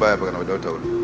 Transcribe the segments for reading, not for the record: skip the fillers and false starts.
Baya mpaka na wadau taulu.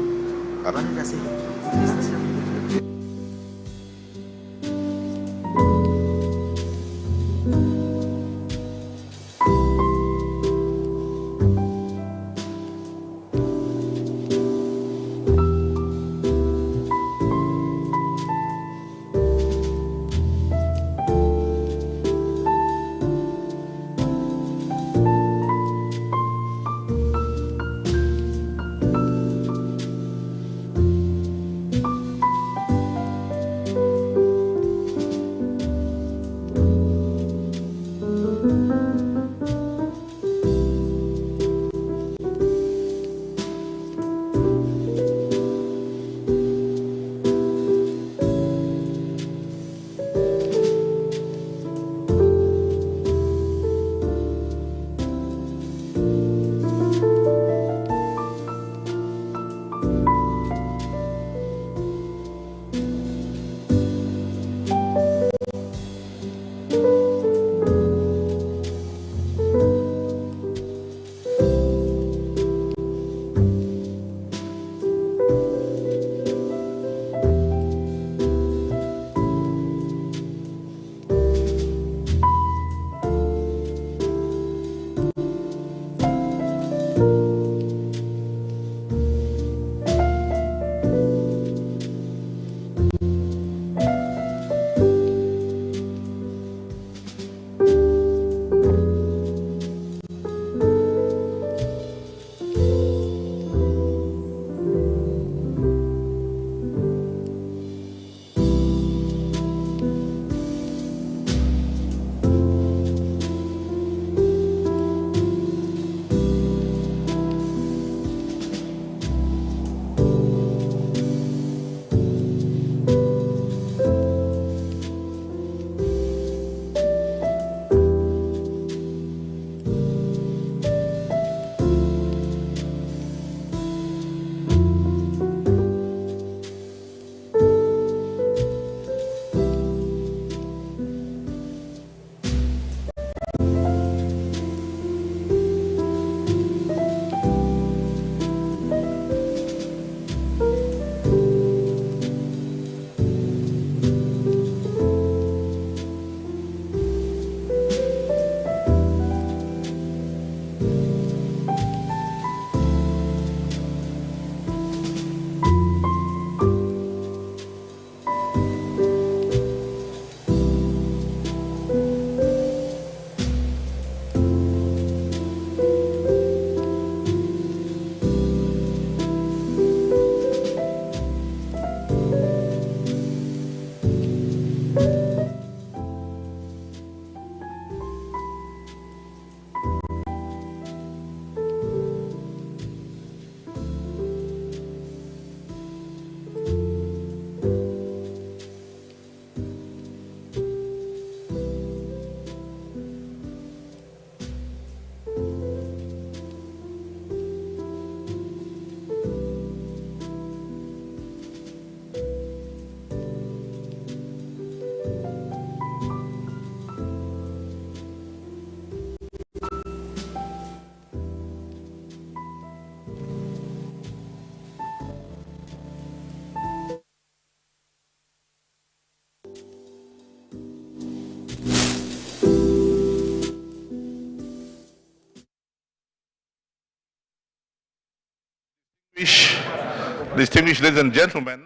Distinguished ladies and gentlemen,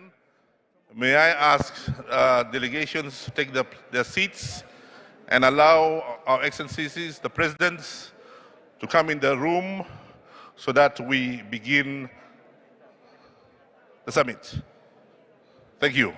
may I ask delegations to take their seats and allow our excellencies, the presidents, to come in the room so that we begin the summit. Thank you.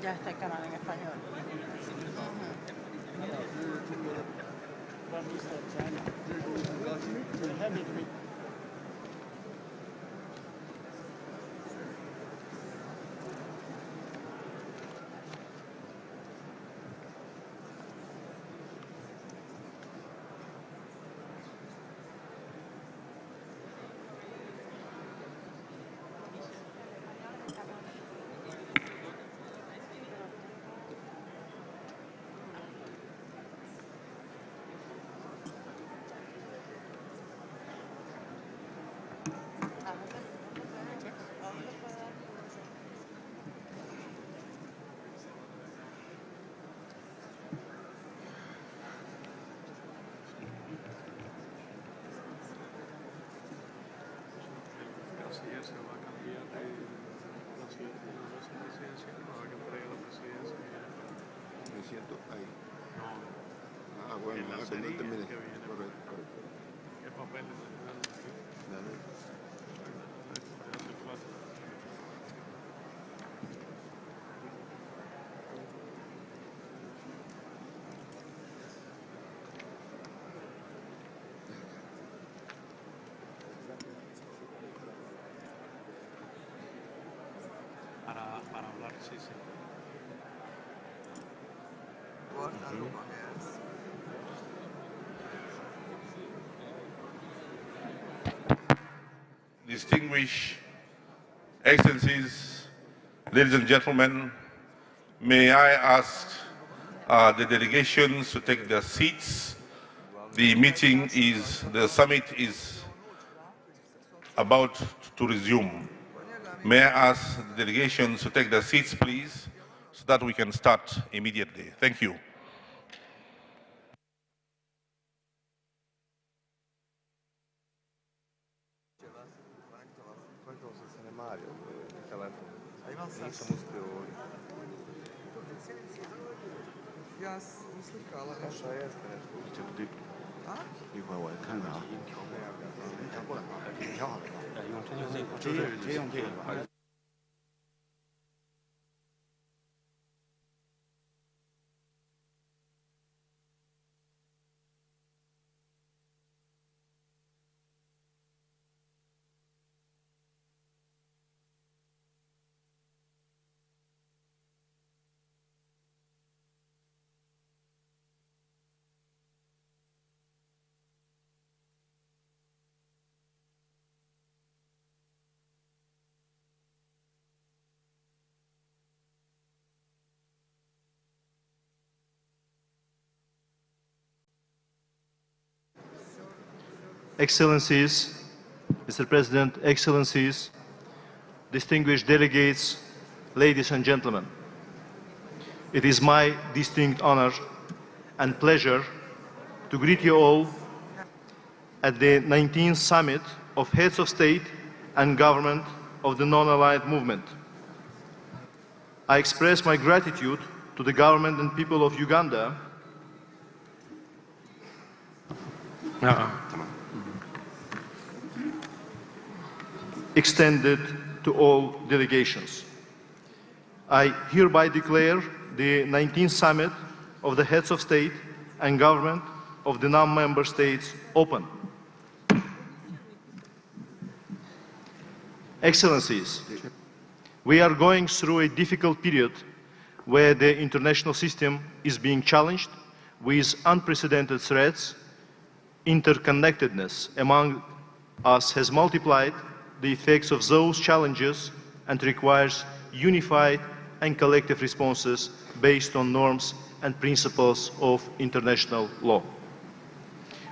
Ya está el canal en español. Se va a cambiar de la presidencia, no va a entregar la presidencia. Me siento ahí. No, Ah, bueno, en la cuando serie termine. que viene. Correcto. ¿Qué papel le dan aquí? Dale. Hace falta. Para hablar, sí, sí. Distinguished Excellencies, ladies and gentlemen, may I ask the delegations to take their seats. The summit is about to resume. May I ask the delegations to take their seats, please, so that we can start immediately. Thank you. Ja slikala nešto. Excellencies, Mr. President, Excellencies, distinguished delegates, ladies and gentlemen. It is my distinct honor and pleasure to greet you all at the 19th Summit of Heads of State and Government of the Non-Aligned Movement. I express my gratitude to the government and people of Uganda extended to all delegations. I hereby declare the 19th Summit of the Heads of State and Government of the non-member states open. Excellencies, we are going through a difficult period where the international system is being challenged with unprecedented threats. Interconnectedness among us has multiplied the effects of those challenges and requires unified and collective responses based on norms and principles of international law.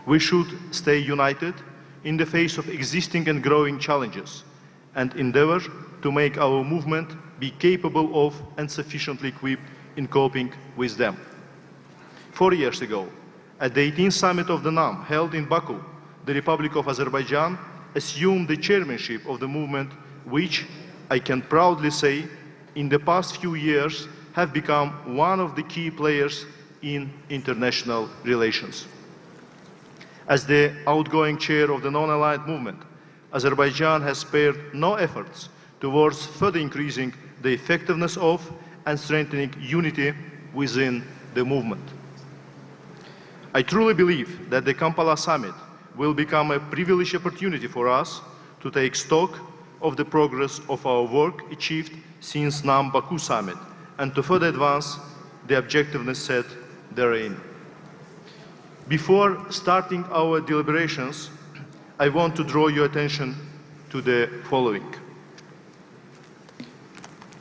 We should stay united in the face of existing and growing challenges and endeavor to make our movement be capable of and sufficiently equipped in coping with them. 4 years ago, at the 18th Summit of the NAM held in Baku, the Republic of Azerbaijan assumed the chairmanship of the movement, which, I can proudly say, in the past few years have become one of the key players in international relations. As the outgoing chair of the non-aligned movement, Azerbaijan has spared no efforts towards further increasing the effectiveness of and strengthening unity within the movement. I truly believe that the Kampala summit will become a privileged opportunity for us to take stock of the progress of our work achieved since NAM Baku summit and to further advance the objectiveness set therein. Before starting our deliberations, I want to draw your attention to the following.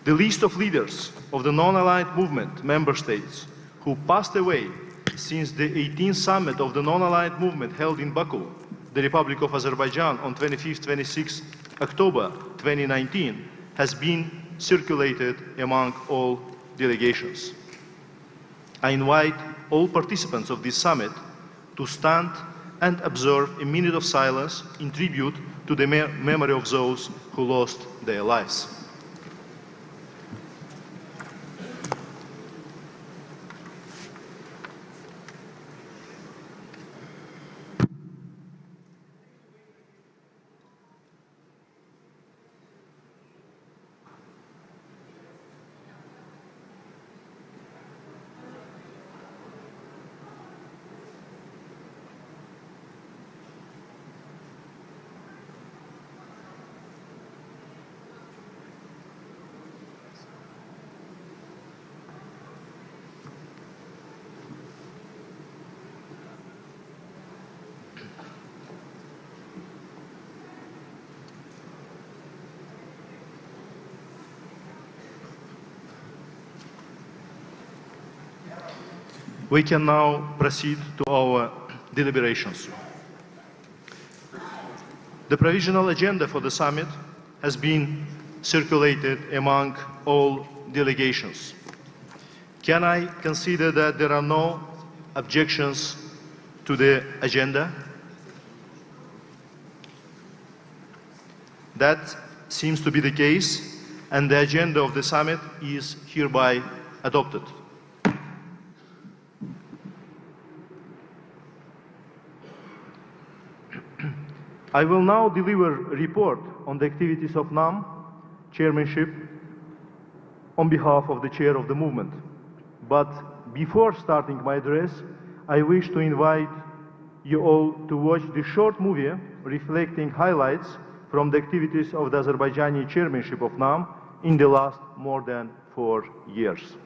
The list of leaders of the non-aligned movement member states who passed away since the 18th summit of the non-aligned movement held in Baku, the Republic of Azerbaijan, on 25-26 October 2019, has been circulated among all delegations. I invite all participants of this summit to stand and observe a minute of silence in tribute to the memory of those who lost their lives. We can now proceed to our deliberations. The provisional agenda for the summit has been circulated among all delegations. Can I consider that there are no objections to the agenda? That seems to be the case, and the agenda of the summit is hereby adopted. I will now deliver a report on the activities of NAM chairmanship on behalf of the chair of the movement. But before starting my address, I wish to invite you all to watch the short movie reflecting highlights from the activities of the Azerbaijani chairmanship of NAM in the last more than 4 years.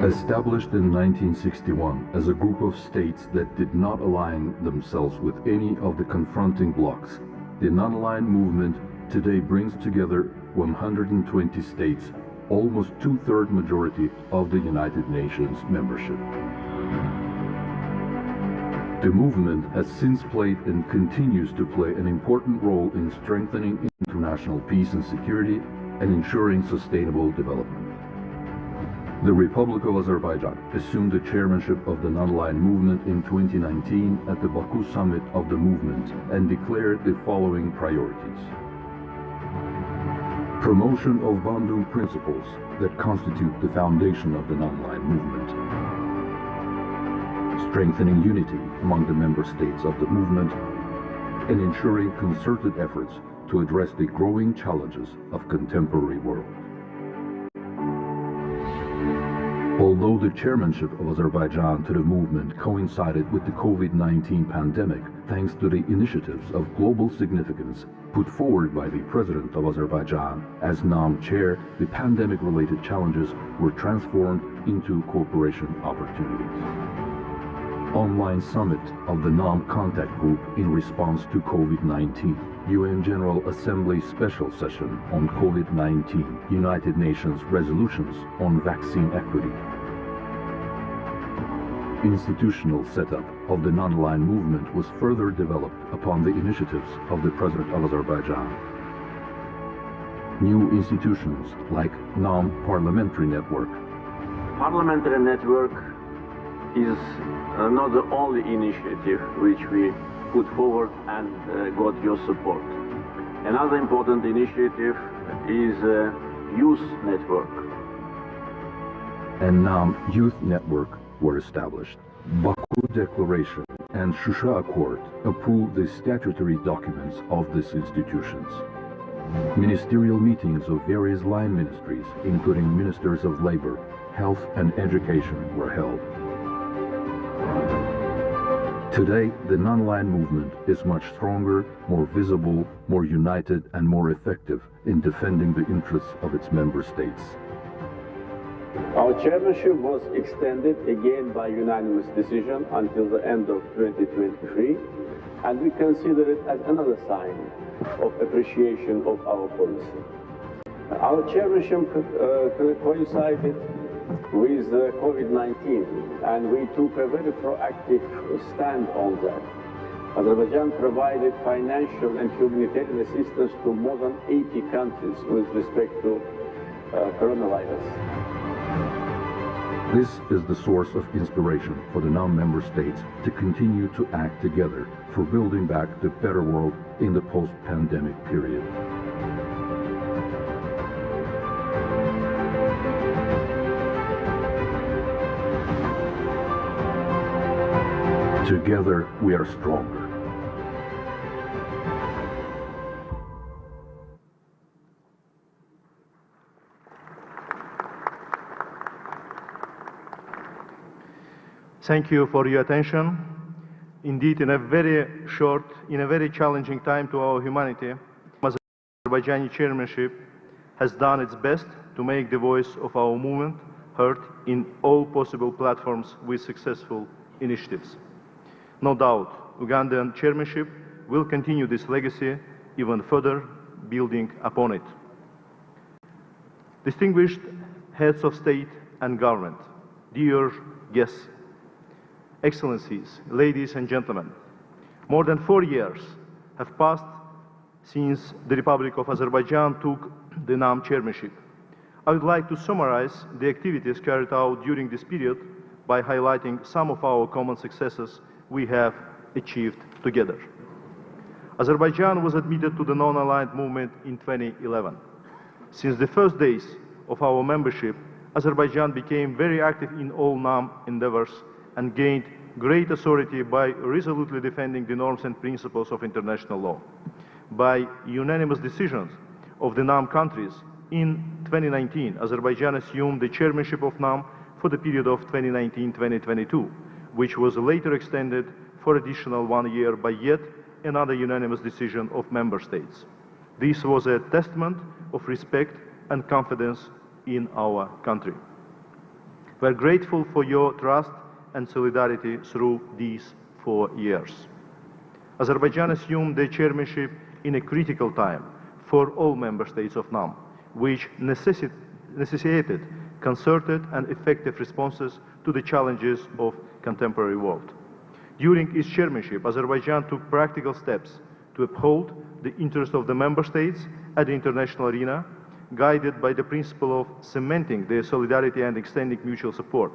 Established in 1961 as a group of states that did not align themselves with any of the confronting blocs, the non-aligned movement today brings together 120 states, almost two-thirds majority of the United Nations membership. The movement has since played and continues to play an important role in strengthening international peace and security and ensuring sustainable development. The Republic of Azerbaijan assumed the chairmanship of the non-aligned movement in 2019 at the Baku summit of the movement and declared the following priorities. Promotion of Bandung principles that constitute the foundation of the non-aligned movement. Strengthening unity among the member states of the movement and ensuring concerted efforts to address the growing challenges of contemporary world. Although the chairmanship of Azerbaijan to the movement coincided with the COVID-19 pandemic, thanks to the initiatives of global significance put forward by the President of Azerbaijan as NAM chair, the pandemic-related challenges were transformed into cooperation opportunities. Online summit of the NAM contact group in response to COVID-19. UN General Assembly special session on COVID-19, United Nations resolutions on vaccine equity. Institutional setup of the non-aligned movement was further developed upon the initiatives of the President of Azerbaijan. New institutions like NAM Parliamentary Network. Parliamentary Network is not the only initiative which we put forward and got your support. Another important initiative is Youth Network. And NAM Youth Network were established. Baku Declaration and Shusha Accord approve the statutory documents of these institutions. Ministerial meetings of various line ministries, including Ministers of Labor, Health and Education, were held. Today, the non-aligned movement is much stronger, more visible, more united, and more effective in defending the interests of its member states. Our chairmanship was extended again by unanimous decision until the end of 2023, and we consider it as another sign of appreciation of our policy. Our chairmanship coincided with COVID-19, and we took a very proactive stand on that. Azerbaijan provided financial and humanitarian assistance to more than 80 countries with respect to coronavirus. This is the source of inspiration for the non-member states to continue to act together for building back the better world in the post-pandemic period. Together, we are stronger. Thank you for your attention. Indeed, in a very challenging time to our humanity, the Azerbaijani chairmanship has done its best to make the voice of our movement heard in all possible platforms with successful initiatives. No doubt, Ugandan chairmanship will continue this legacy even further, building upon it. Distinguished heads of state and government, dear guests, Excellencies, ladies and gentlemen, more than 4 years have passed since the Republic of Azerbaijan took the NAM chairmanship. I would like to summarize the activities carried out during this period by highlighting some of our common successes we have achieved together. Azerbaijan was admitted to the non-aligned movement in 2011. Since the first days of our membership, Azerbaijan became very active in all NAM endeavors and gained great authority by resolutely defending the norms and principles of international law. By unanimous decisions of the NAM countries, in 2019, Azerbaijan assumed the chairmanship of NAM for the period of 2019-2022, which was later extended for additional 1 year by yet another unanimous decision of member states. This was a testament of respect and confidence in our country. We are grateful for your trust and solidarity through these 4 years. Azerbaijan assumed the chairmanship in a critical time for all member states of NAM, which necessitated concerted and effective responses to the challenges of contemporary world. During its chairmanship, Azerbaijan took practical steps to uphold the interests of the member states at the international arena, guided by the principle of cementing their solidarity and extending mutual support.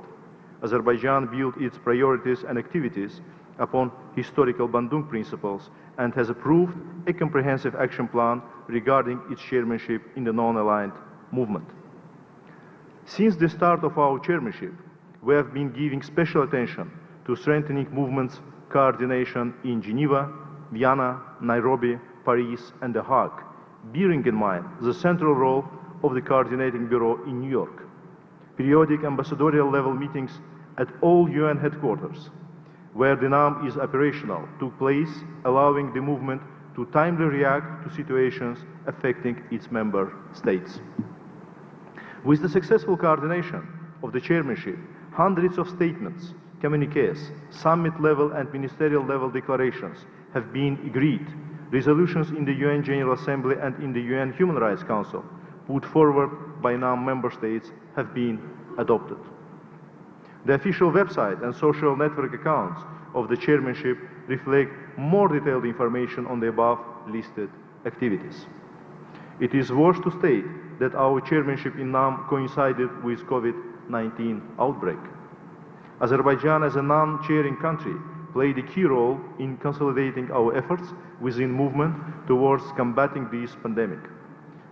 Azerbaijan built its priorities and activities upon historical Bandung principles and has approved a comprehensive action plan regarding its chairmanship in the non-aligned movement. Since the start of our chairmanship, we have been giving special attention to strengthening movements coordination in Geneva, Vienna, Nairobi, Paris, and The Hague, bearing in mind the central role of the Coordinating Bureau in New York. Periodic ambassadorial level meetings at all UN headquarters, where the NAM is operational, took place, allowing the movement to timely react to situations affecting its member states. With the successful coordination of the chairmanship, hundreds of statements, communiques, summit-level and ministerial-level declarations have been agreed. Resolutions in the UN General Assembly and in the UN Human Rights Council put forward by NAM member states have been adopted. The official website and social network accounts of the chairmanship reflect more detailed information on the above listed activities. It is worth to state that our chairmanship in NAM coincided with COVID-19 outbreak. Azerbaijan, as a non-chairing country, played a key role in consolidating our efforts within movement towards combating this pandemic.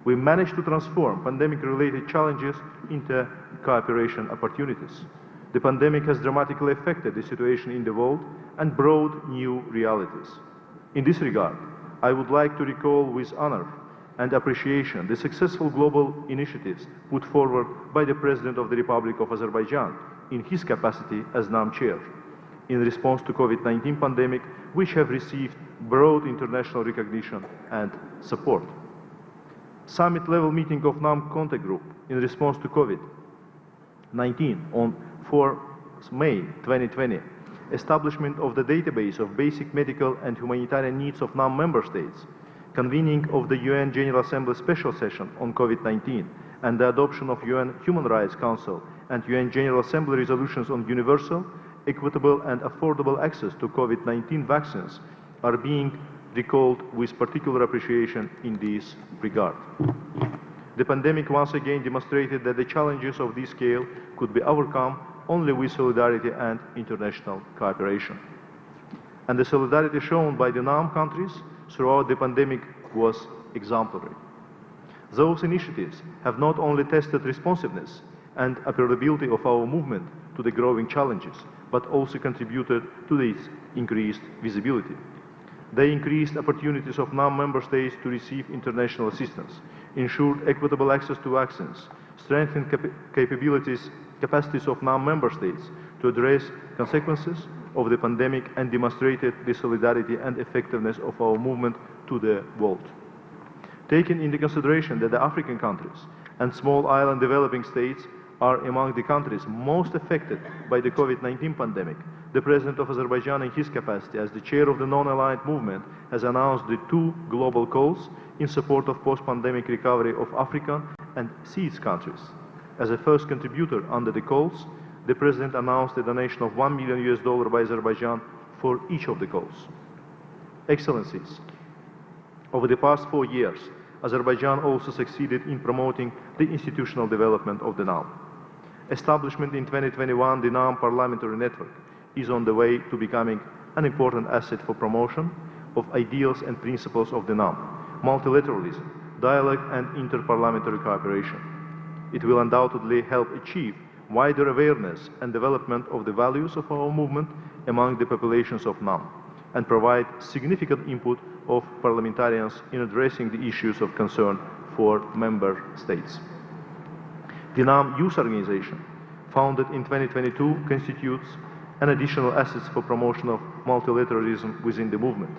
We managed to transform pandemic-related challenges into cooperation opportunities. The pandemic has dramatically affected the situation in the world and brought new realities. In this regard, I would like to recall with honor and appreciation the successful global initiatives put forward by the President of the Republic of Azerbaijan in his capacity as NAM chair in response to COVID-19 pandemic, which have received broad international recognition and support. Summit-level meeting of NAM contact group in response to COVID-19 on 4 May 2020, establishment of the database of basic medical and humanitarian needs of NAM member states, convening of the UN General Assembly special session on COVID-19, and the adoption of UN Human Rights Council and UN General Assembly resolutions on universal, equitable and affordable access to COVID-19 vaccines are being recalled with particular appreciation in this regard. The pandemic once again demonstrated that the challenges of this scale could be overcome only with solidarity and international cooperation. And the solidarity shown by the NAM countries throughout the pandemic was exemplary. Those initiatives have not only tested responsiveness and adaptability of our movement to the growing challenges, but also contributed to its increased visibility. They increased opportunities of NAM member states to receive international assistance, ensured equitable access to vaccines, strengthened capacities of NAM member states to address consequences of the pandemic, and demonstrated the solidarity and effectiveness of our movement to the world. Taking into consideration that the African countries and small island developing states are among the countries most affected by the COVID-19 pandemic, the President of Azerbaijan in his capacity as the chair of the non-aligned movement has announced the 2 global calls in support of post-pandemic recovery of African and CIS countries. As a first contributor under the calls, the President announced a donation of $1 million by Azerbaijan for each of the calls. Excellencies, over the past 4 years, Azerbaijan also succeeded in promoting the institutional development of the NAM. Establishment in 2021, the NAM Parliamentary Network is on the way to becoming an important asset for promotion of ideals and principles of the NAM, multilateralism, dialogue and interparliamentary cooperation. It will undoubtedly help achieve wider awareness and development of the values of our movement among the populations of NAM, and provide significant input of parliamentarians in addressing the issues of concern for member states. The NAM Youth Organization, founded in 2022, constitutes an additional asset for promotion of multilateralism within the movement.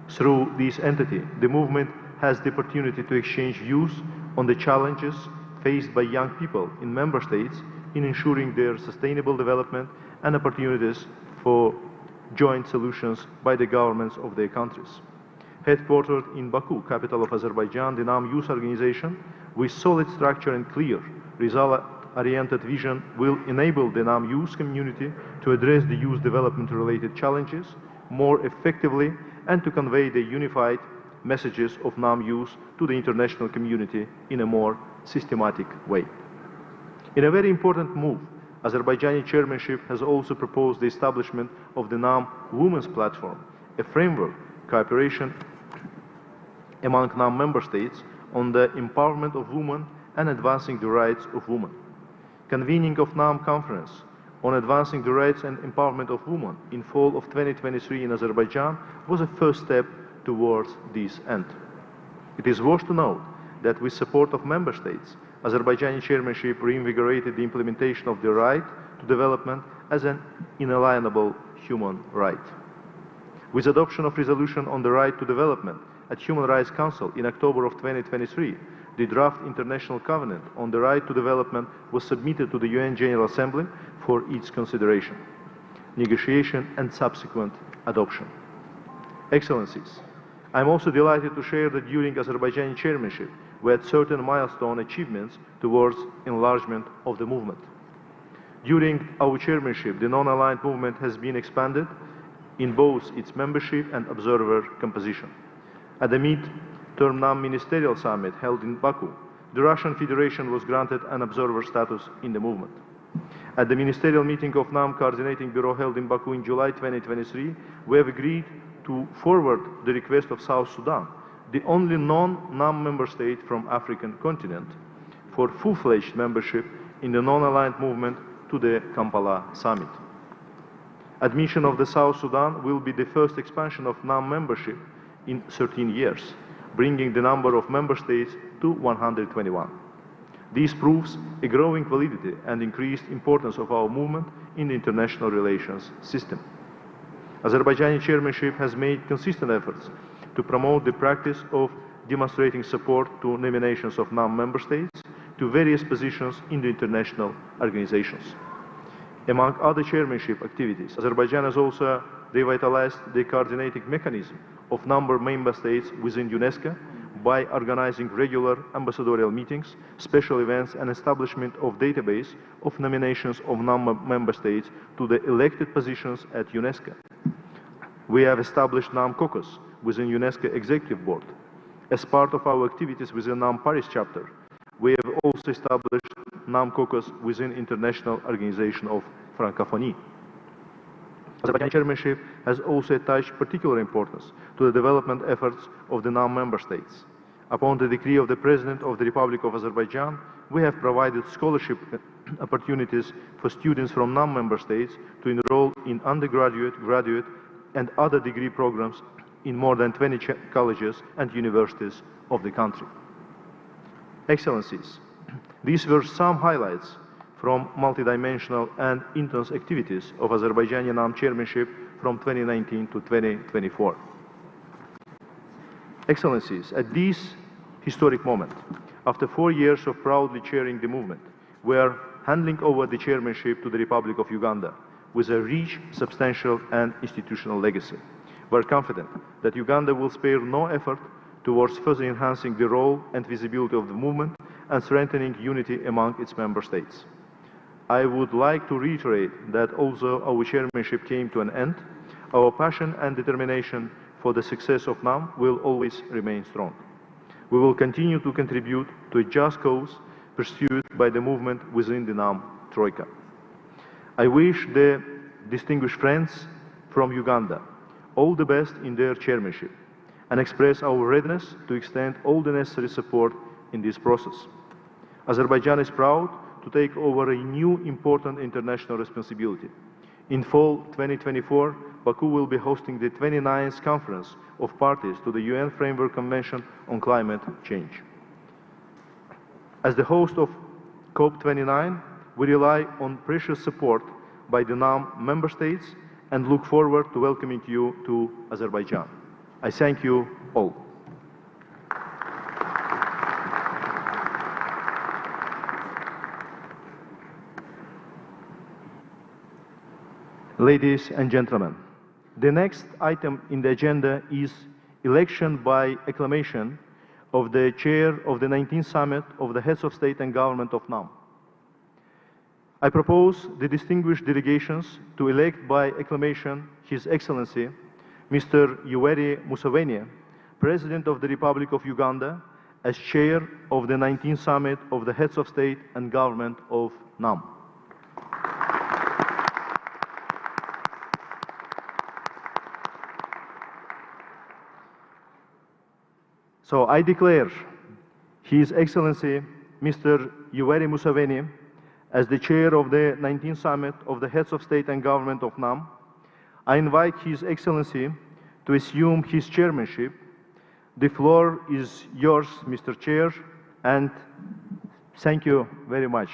Through this entity, the movement has the opportunity to exchange views on the challenges faced by young people in member states in ensuring their sustainable development and opportunities for joint solutions by the governments of their countries. Headquartered in Baku, capital of Azerbaijan, the NAM Youth Organization, with solid structure and clear, result-oriented vision, will enable the NAM youth community to address the youth development-related challenges more effectively and to convey the unified messages of NAM youth to the international community in a more systematic way. In a very important move, Azerbaijani chairmanship has also proposed the establishment of the NAM Women's Platform, a framework cooperation among NAM member states on the empowerment of women and advancing the rights of women. Convening of NAM conference on advancing the rights and empowerment of women in fall of 2023 in Azerbaijan was a first step towards this end. It is worth to note that with support of member states, Azerbaijani chairmanship reinvigorated the implementation of the right to development as an inalienable human right. With adoption of resolution on the right to development at Human Rights Council in October of 2023, the draft International Covenant on the Right to Development was submitted to the UN General Assembly for its consideration, negotiation and subsequent adoption. Excellencies, I am also delighted to share that during Azerbaijani chairmanship, we had certain milestone achievements towards enlargement of the movement. During our chairmanship, the non-aligned movement has been expanded in both its membership and observer composition. At the mid-term NAM Ministerial Summit held in Baku, the Russian Federation was granted an observer status in the movement. At the ministerial meeting of NAM Coordinating Bureau held in Baku in July 2023, we have agreed to forward the request of South Sudan, the only non-NAM member state from African continent, for full-fledged membership in the non-aligned movement to to the Kampala summit. Admission of the South Sudan will be the first expansion of NAM membership in 13 years, bringing the number of member states to 121. This proves a growing validity and increased importance of our movement in the international relations system. Azerbaijani chairmanship has made consistent efforts to promote the practice of demonstrating support to nominations of NAM member states to various positions in the international organizations. Among other chairmanship activities, Azerbaijan has also revitalized the coordinating mechanism of member states within UNESCO by organizing regular ambassadorial meetings, special events, and establishment of database of nominations of member states to the elected positions at UNESCO. We have established NAM caucus within UNESCO Executive Board. As part of our activities within NAM Paris chapter, we have also established NAM caucus within International Organization of Francophonie. Azerbaijani chairmanship has also attached particular importance to the development efforts of the NAM member states. Upon the decree of the President of the Republic of Azerbaijan, we have provided scholarship opportunities for students from NAM member states to enroll in undergraduate, graduate, and other degree programs in more than 20 colleges and universities of the country. Excellencies, these were some highlights from multidimensional and intense activities of Azerbaijani NAM chairmanship from 2019 to 2024. Excellencies, at this historic moment, after 4 years of proudly chairing the movement, we are handing over the chairmanship to the Republic of Uganda with a rich, substantial, and institutional legacy. We are confident that Uganda will spare no effort towards further enhancing the role and visibility of the movement and strengthening unity among its member states. I would like to reiterate that although our chairmanship came to an end, our passion and determination for the success of NAM will always remain strong. We will continue to contribute to a just cause pursued by the movement within the NAM Troika. I wish the distinguished friends from Uganda all the best in their chairmanship and express our readiness to extend all the necessary support in this process. Azerbaijan is proud to take over a new important international responsibility. In fall 2024, Baku will be hosting the 29th Conference of Parties to the UN Framework Convention on Climate Change. As the host of COP29, we rely on precious support by the NAM member states and look forward to welcoming you to Azerbaijan. I thank you all. Ladies and gentlemen, the next item in the agenda is election by acclamation of the chair of the 19th Summit of the Heads of State and Government of NAM. I propose the distinguished delegations to elect by acclamation His Excellency, Mr. Yoweri Museveni, President of the Republic of Uganda, as chair of the 19th Summit of the Heads of State and Government of NAM. So I declare His Excellency, Mr. Yoweri Museveni, as the chair of the 19th Summit of the Heads of State and Government of NAM. I invite His Excellency to assume his chairmanship. The floor is yours, Mr. Chair, and thank you very much.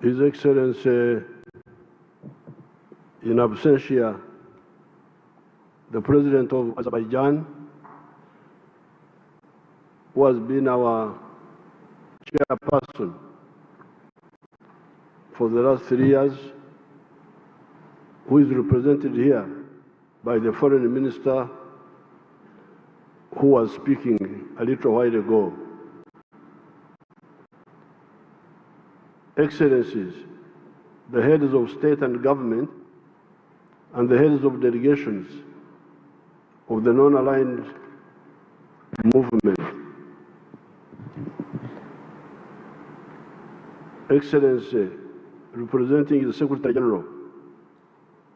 His Excellency, in absentia, the President of Azerbaijan, who has been our chairperson for the last 3 years, who is represented here by the Foreign Minister who was speaking a little while ago. Excellencies, the heads of state and government, and the heads of delegations of the non-aligned movement. Excellency, representing the Secretary General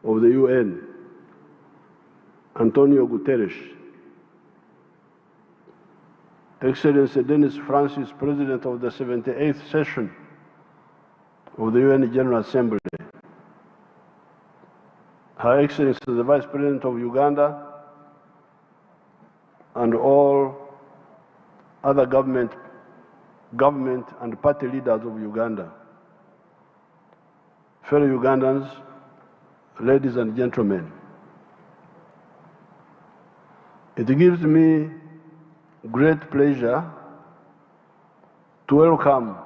of the UN, Antonio Guterres. Excellency Dennis Francis, President of the 78th session of the UN General Assembly. Her Excellency the Vice President of Uganda, and all other government and party leaders of Uganda. Fellow Ugandans, ladies and gentlemen, it gives me great pleasure to welcome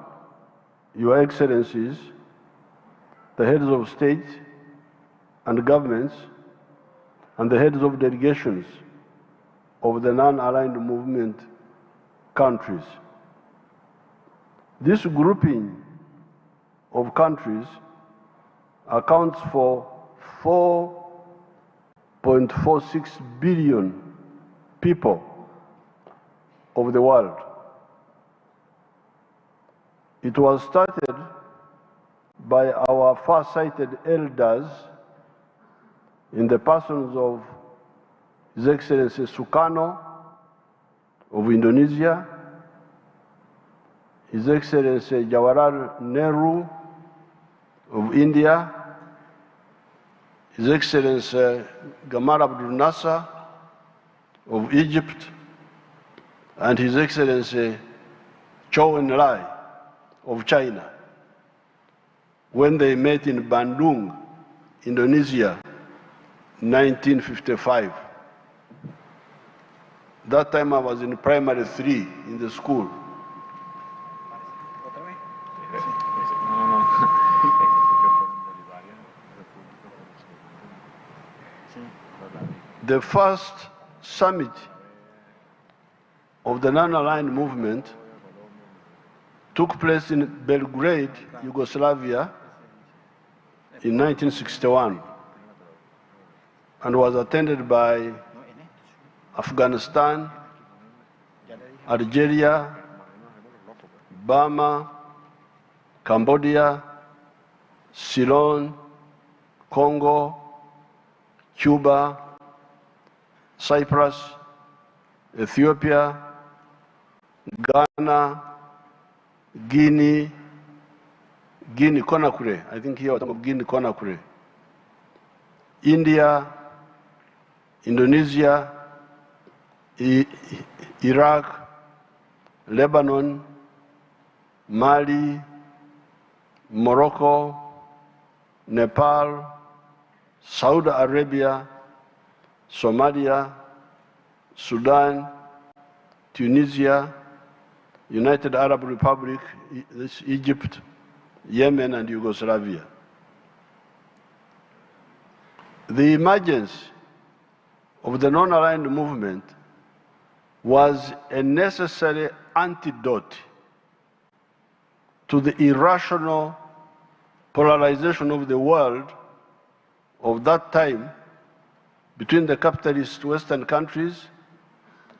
Your Excellencies, the heads of state and governments, and the heads of delegations of the non-aligned movement countries. This grouping of countries accounts for 4.46 billion people of the world. It was started by our far-sighted elders in the persons of His Excellency Sukarno of Indonesia, His Excellency Jawaharlal Nehru of India, His Excellency Gamal Abdel Nasser of Egypt, and His Excellency Zhou Enlai of China, when they met in Bandung, Indonesia, 1955. That time I was in primary 3 in the school. The first summit of the non-aligned movement took place in Belgrade, Yugoslavia, in 1961, and was attended by Afghanistan, Algeria, Burma, Cambodia, Ceylon, Congo, Cuba, Cyprus, Ethiopia, Ghana, Guinea Conakry, I think here of Guinea Conakry, India, Indonesia, Iraq, Lebanon, Mali, Morocco, Nepal, Saudi Arabia, Somalia, Sudan, Tunisia, United Arab Republic, Egypt, Yemen, and Yugoslavia. The emergence of the non-aligned movement was a necessary antidote to the irrational polarization of the world of that time between the capitalist Western countries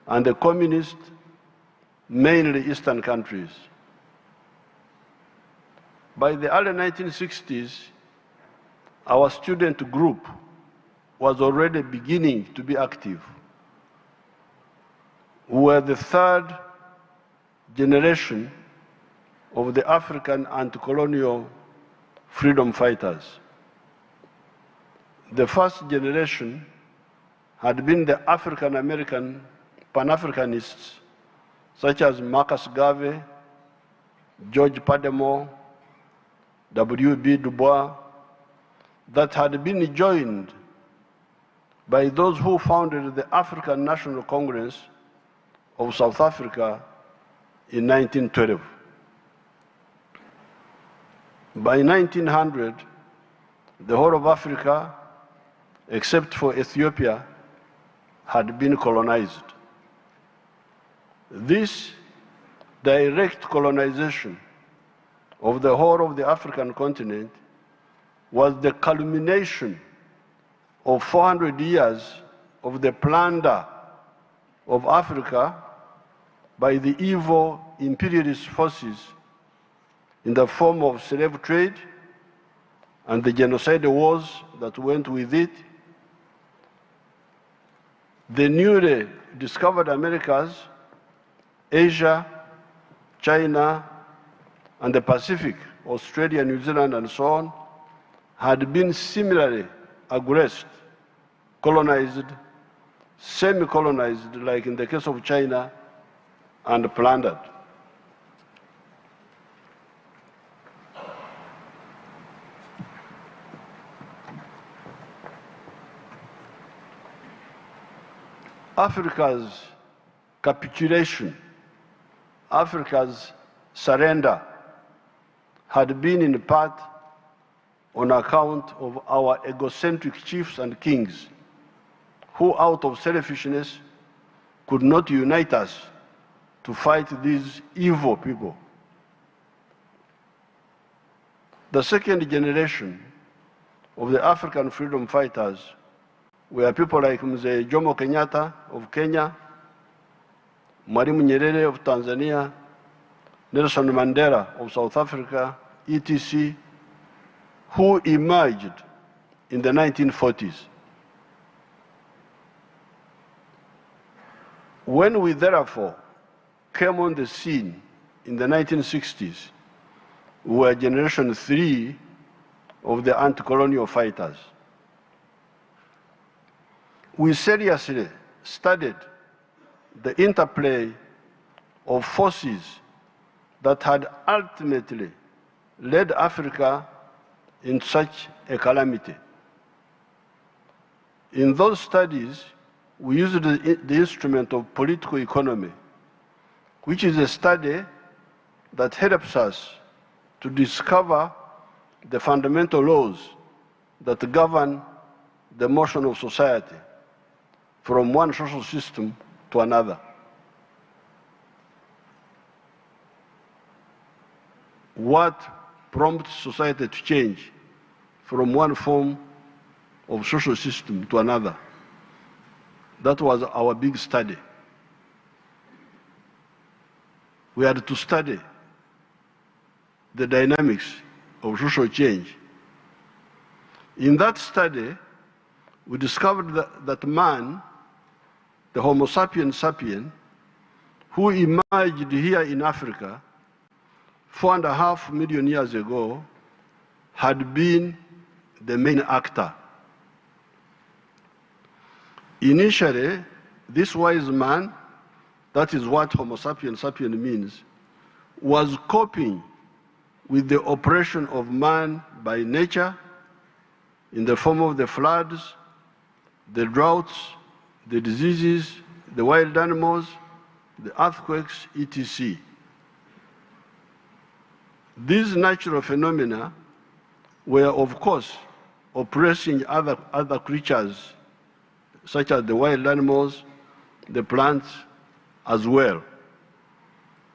and the communist, mainly Eastern countries. By the early 1960s, our student group was already beginning to be active. We were the third generation of the African anti-colonial freedom fighters. The first generation had been the African-American Pan-Africanists, such as Marcus Garvey, George Padmore, W.B. Du Bois, that had been joined by those who founded the African National Congress of South Africa in 1912. By 1900, the whole of Africa, except for Ethiopia, had been colonized. This direct colonization of the whole of the African continent was the culmination of 400 years of the plunder of Africa by the evil imperialist forces in the form of slave trade and the genocide wars that went with it, the newly discovered Americas, Asia, China, and the Pacific, Australia, New Zealand, and so on, had been similarly aggressed, colonized, semi-colonized, like in the case of China, and plundered. Africa's capitulation, Africa's surrender had been in part on account of our egocentric chiefs and kings who, out of selfishness, could not unite us to fight these evil people. The second generation of the African freedom fighters were people like Mzee Jomo Kenyatta of Kenya, Mwalimu Nyerere of Tanzania, Nelson Mandela of South Africa, etc., who emerged in the 1940s. When we therefore came on the scene in the 1960s, we were generation 3 of the anti-colonial fighters. We seriously studied the interplay of forces that had ultimately led Africa in such a calamity. In those studies, we used the instrument of political economy, which is a study that helps us to discover the fundamental laws that govern the motion of society from one social system to another. What prompts society to change from one form of social system to another? That was our big study. We had to study the dynamics of social change. In that study, we discovered that man, the Homo sapiens sapien, who emerged here in Africa 4.5 million years ago, had been the main actor. Initially, this wise man, that is what Homo sapiens sapien means, was coping with the oppression of man by nature in the form of the floods, the droughts, the diseases, the wild animals, the earthquakes, etc. These natural phenomena were, of course, oppressing other creatures, such as the wild animals, the plants, as well.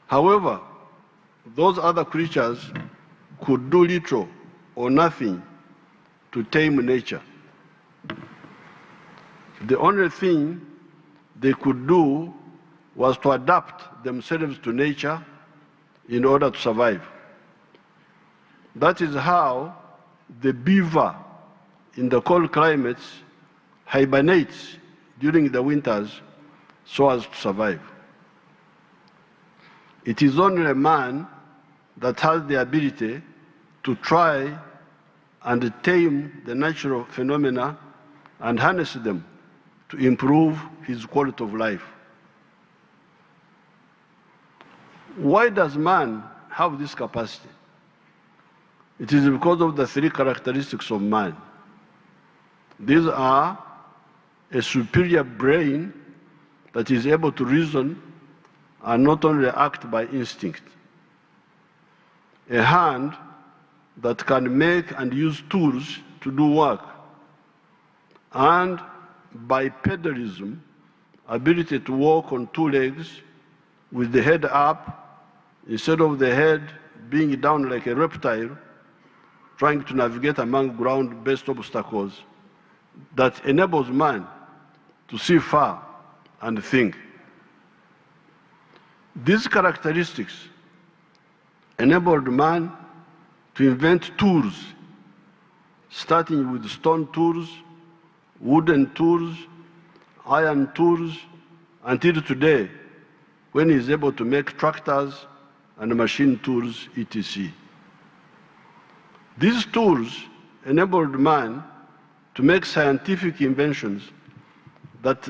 However, those other creatures could do little or nothing to tame nature. The only thing they could do was to adapt themselves to nature in order to survive. That is how the beaver in the cold climates hibernates during the winters so as to survive. It is only a man that has the ability to try and tame the natural phenomena and harness them to improve his quality of life. Why does man have this capacity? It is because of the three characteristics of man. These are a superior brain that is able to reason and not only act by instinct, a hand that can make and use tools to do work, and bipedalism, ability to walk on two legs with the head up instead of the head being down like a reptile, trying to navigate among ground-based obstacles, that enables man to see far and think. These characteristics enabled man to invent tools, starting with stone tools, wooden tools, iron tools, until today, when he is able to make tractors and machine tools, etc. These tools enabled man to make scientific inventions that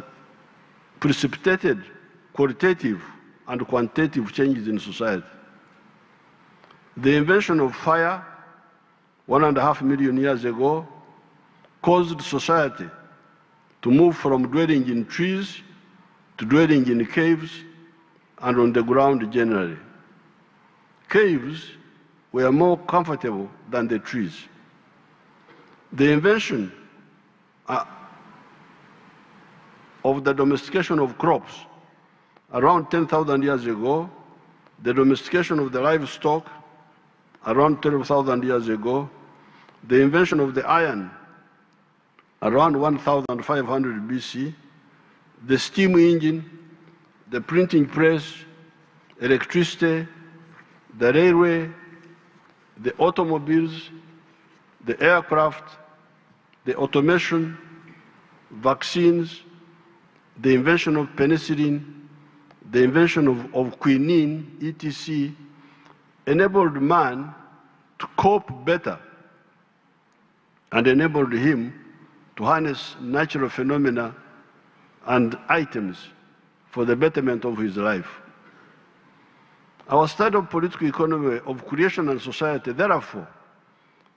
precipitated qualitative and quantitative changes in society. The invention of fire 1.5 million years ago caused society to move from dwelling in trees to dwelling in caves and on the ground generally. Caves were more comfortable than the trees. The invention of the domestication of crops around 10,000 years ago, the domestication of the livestock around 12,000 years ago, the invention of the iron around 1,500 BC, the steam engine, the printing press, electricity, the railway, the automobiles, the aircraft, the automation, vaccines, the invention of penicillin, the invention of quinine, etc., enabled man to cope better and enabled him to harness natural phenomena and items for the betterment of his life. Our study of political economy of creation and society, therefore,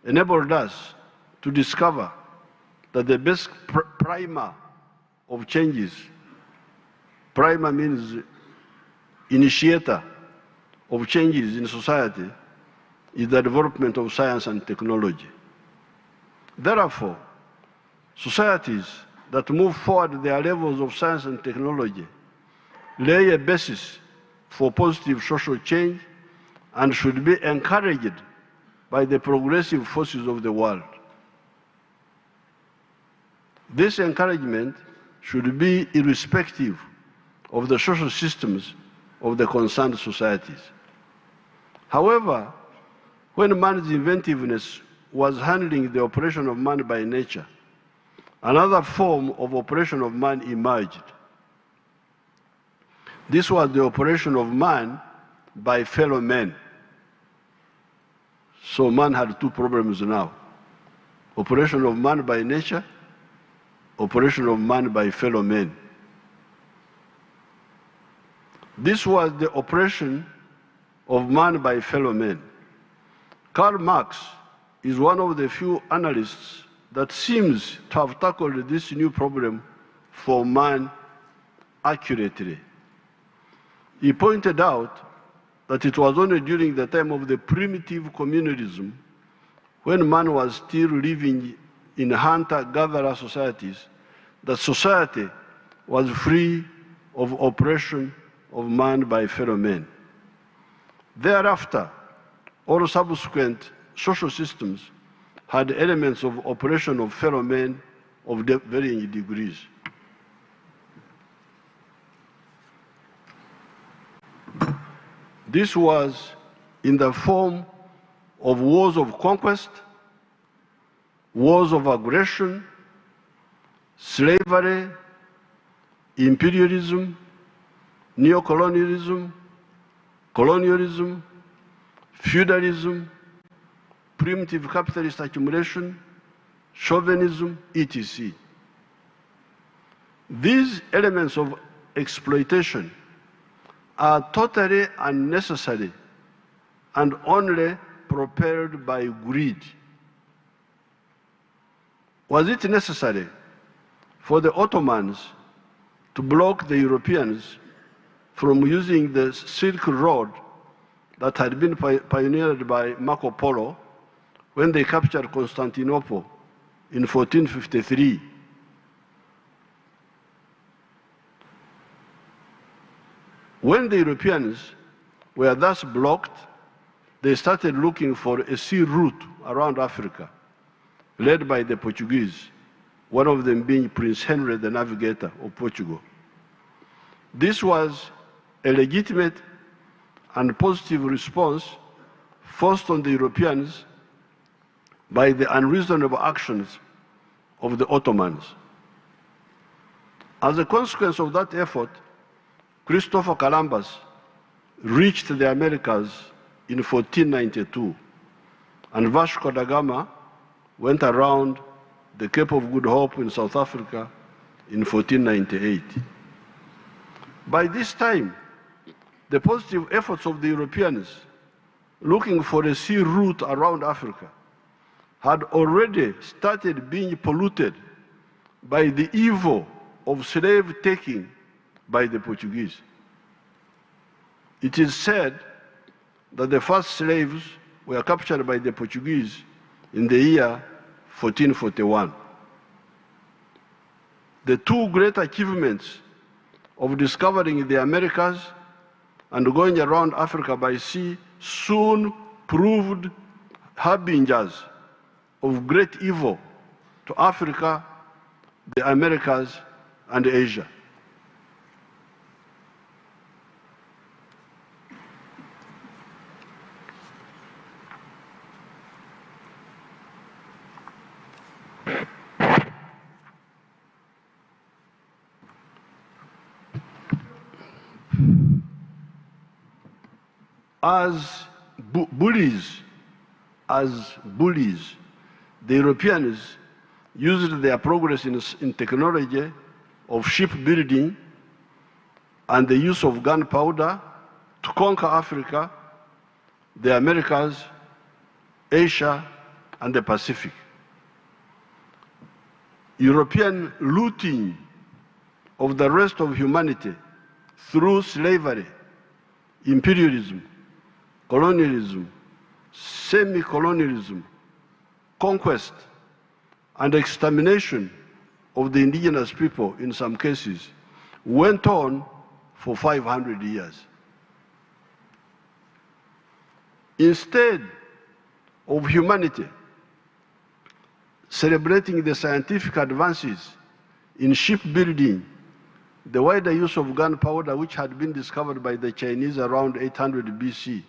enabled us to discover that the best primer of changes, primer means initiator of changes in society, is the development of science and technology. Therefore, societies that move forward their levels of science and technology lay a basis for positive social change and should be encouraged by the progressive forces of the world. This encouragement should be irrespective of the social systems of the concerned societies. However, when man's inventiveness was handling the operation of man by nature, another form of operation of man emerged. This was the operation of man by fellow men. So man had two problems now: operation of man by nature, operation of man by fellow men. This was the operation of man by fellow men. Karl Marx is one of the few analysts that seems to have tackled this new problem for man accurately. He pointed out that it was only during the time of the primitive communalism, when man was still living in hunter-gatherer societies, that society was free of oppression of man by fellow men. Thereafter, all subsequent social systems had elements of operation of fellow men of varying degrees. This was in the form of wars of conquest, wars of aggression, slavery, imperialism, neocolonialism, colonialism, feudalism, primitive capitalist accumulation, chauvinism, etc. These elements of exploitation are totally unnecessary and only propelled by greed. Was it necessary for the Ottomans to block the Europeans from using the Silk Road that had been pioneered by Marco Polo when they captured Constantinople in 1453? When the Europeans were thus blocked, they started looking for a sea route around Africa, led by the Portuguese, one of them being Prince Henry, the navigator of Portugal. This was a legitimate and positive response forced on the Europeans by the unreasonable actions of the Ottomans. As a consequence of that effort, Christopher Columbus reached the Americas in 1492, and Vasco da Gama went around the Cape of Good Hope in South Africa in 1498. By this time, the positive efforts of the Europeans looking for a sea route around Africa had already started being polluted by the evil of slave taking by the Portuguese. It is said that the first slaves were captured by the Portuguese in the year 1441. The two great achievements of discovering the Americas and going around Africa by sea soon proved harbingers of great evil to Africa, the Americas, and Asia. As bullies, the Europeans used their progress in technology of shipbuilding and the use of gunpowder to conquer Africa, the Americas, Asia, and the Pacific. European looting of the rest of humanity through slavery, imperialism, colonialism, semi-colonialism, conquest, and extermination of the indigenous people in some cases went on for 500 years. Instead of humanity celebrating the scientific advances in shipbuilding, the wider use of gunpowder, which had been discovered by the Chinese around 800 BC,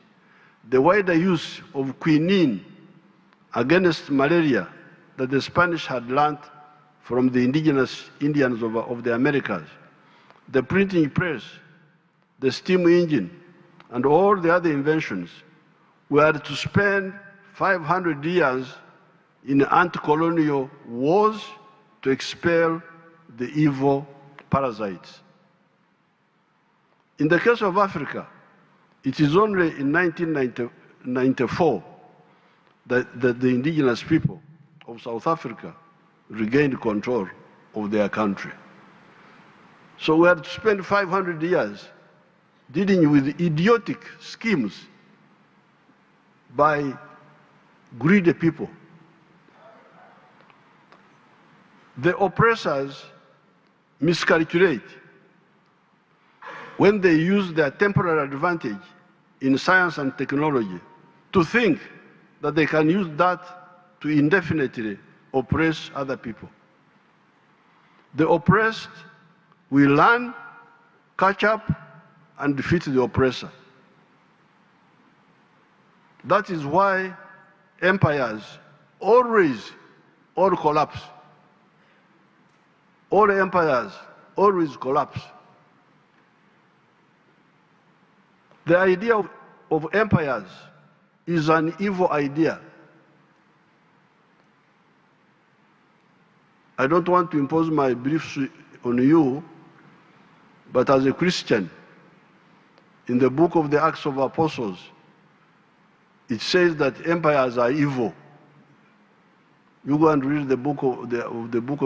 the wider use of quinine against malaria that the Spanish had learned from the indigenous Indians of the Americas, the printing press, the steam engine, and all the other inventions were to spend 500 years in anti-colonial wars to expel the evil parasites. In the case of Africa, it is only in 1994 that the indigenous people of South Africa regained control of their country. So we had to spend 500 years dealing with idiotic schemes by greedy people. The oppressors miscalculate when they use their temporary advantage in science and technology to think that they can use that to indefinitely oppress other people. The oppressed will learn, catch up, and defeat the oppressor. That is why empires always all collapse. All empires always collapse. The idea of empires is an evil idea. I don't want to impose my beliefs on you, but as a Christian, in the book of the Acts of Apostles, it says that empires are evil. You go and read the book of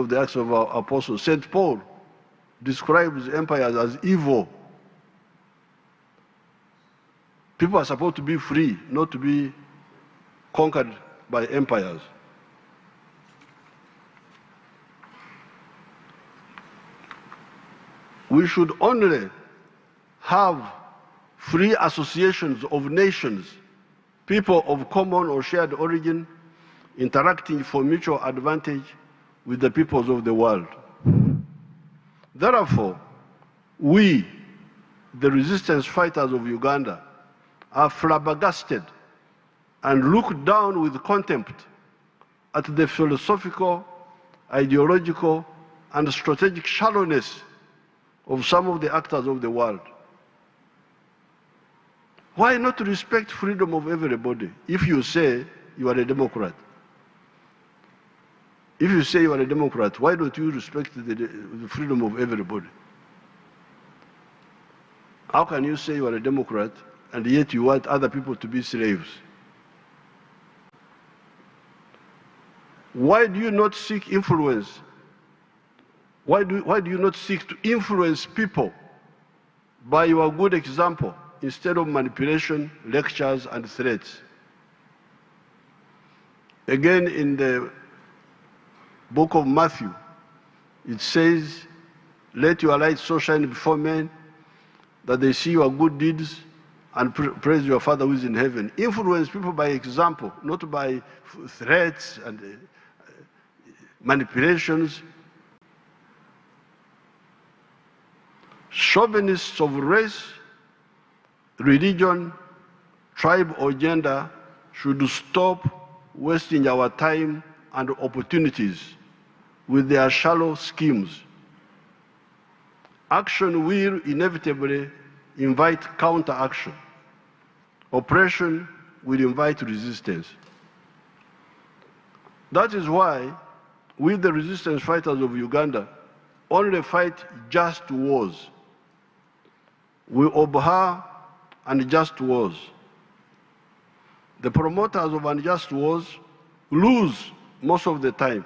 the Acts of our Apostles. St. Paul describes empires as evil. People are supposed to be free, not to be conquered by empires. We should only have free associations of nations, people of common or shared origin, interacting for mutual advantage with the peoples of the world. Therefore, we, the resistance fighters of Uganda, are flabbergasted and look down with contempt at the philosophical, ideological, and strategic shallowness of some of the actors of the world. Why not respect freedom of everybody if you say you are a Democrat? If you say you are a Democrat, why don't you respect the freedom of everybody? How can you say you are a Democrat and yet you want other people to be slaves? Why do you not seek influence? Why do you not seek to influence people by your good example instead of manipulation, lectures, and threats? Again, in the book of Matthew, it says, "Let your light so shine before men that they see your good deeds and praise your Father who is in heaven." Influence people by example, not by threats and manipulations. Chauvinists of race, religion, tribe, or gender should stop wasting our time and opportunities with their shallow schemes. Action will inevitably invite counteraction. Oppression will invite resistance. That is why we, the resistance fighters of Uganda, only fight just wars. We abhor unjust wars. The promoters of unjust wars lose most of the time.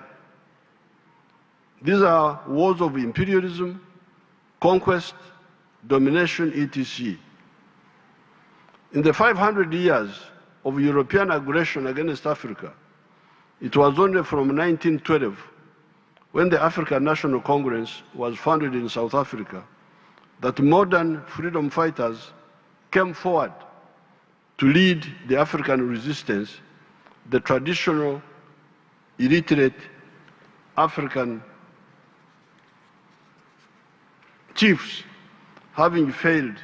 These are wars of imperialism, conquest, domination, etc. In the 500 years of European aggression against Africa, it was only from 1912, when the African National Congress was founded in South Africa, that modern freedom fighters came forward to lead the African resistance, the traditional, illiterate African chiefs having failed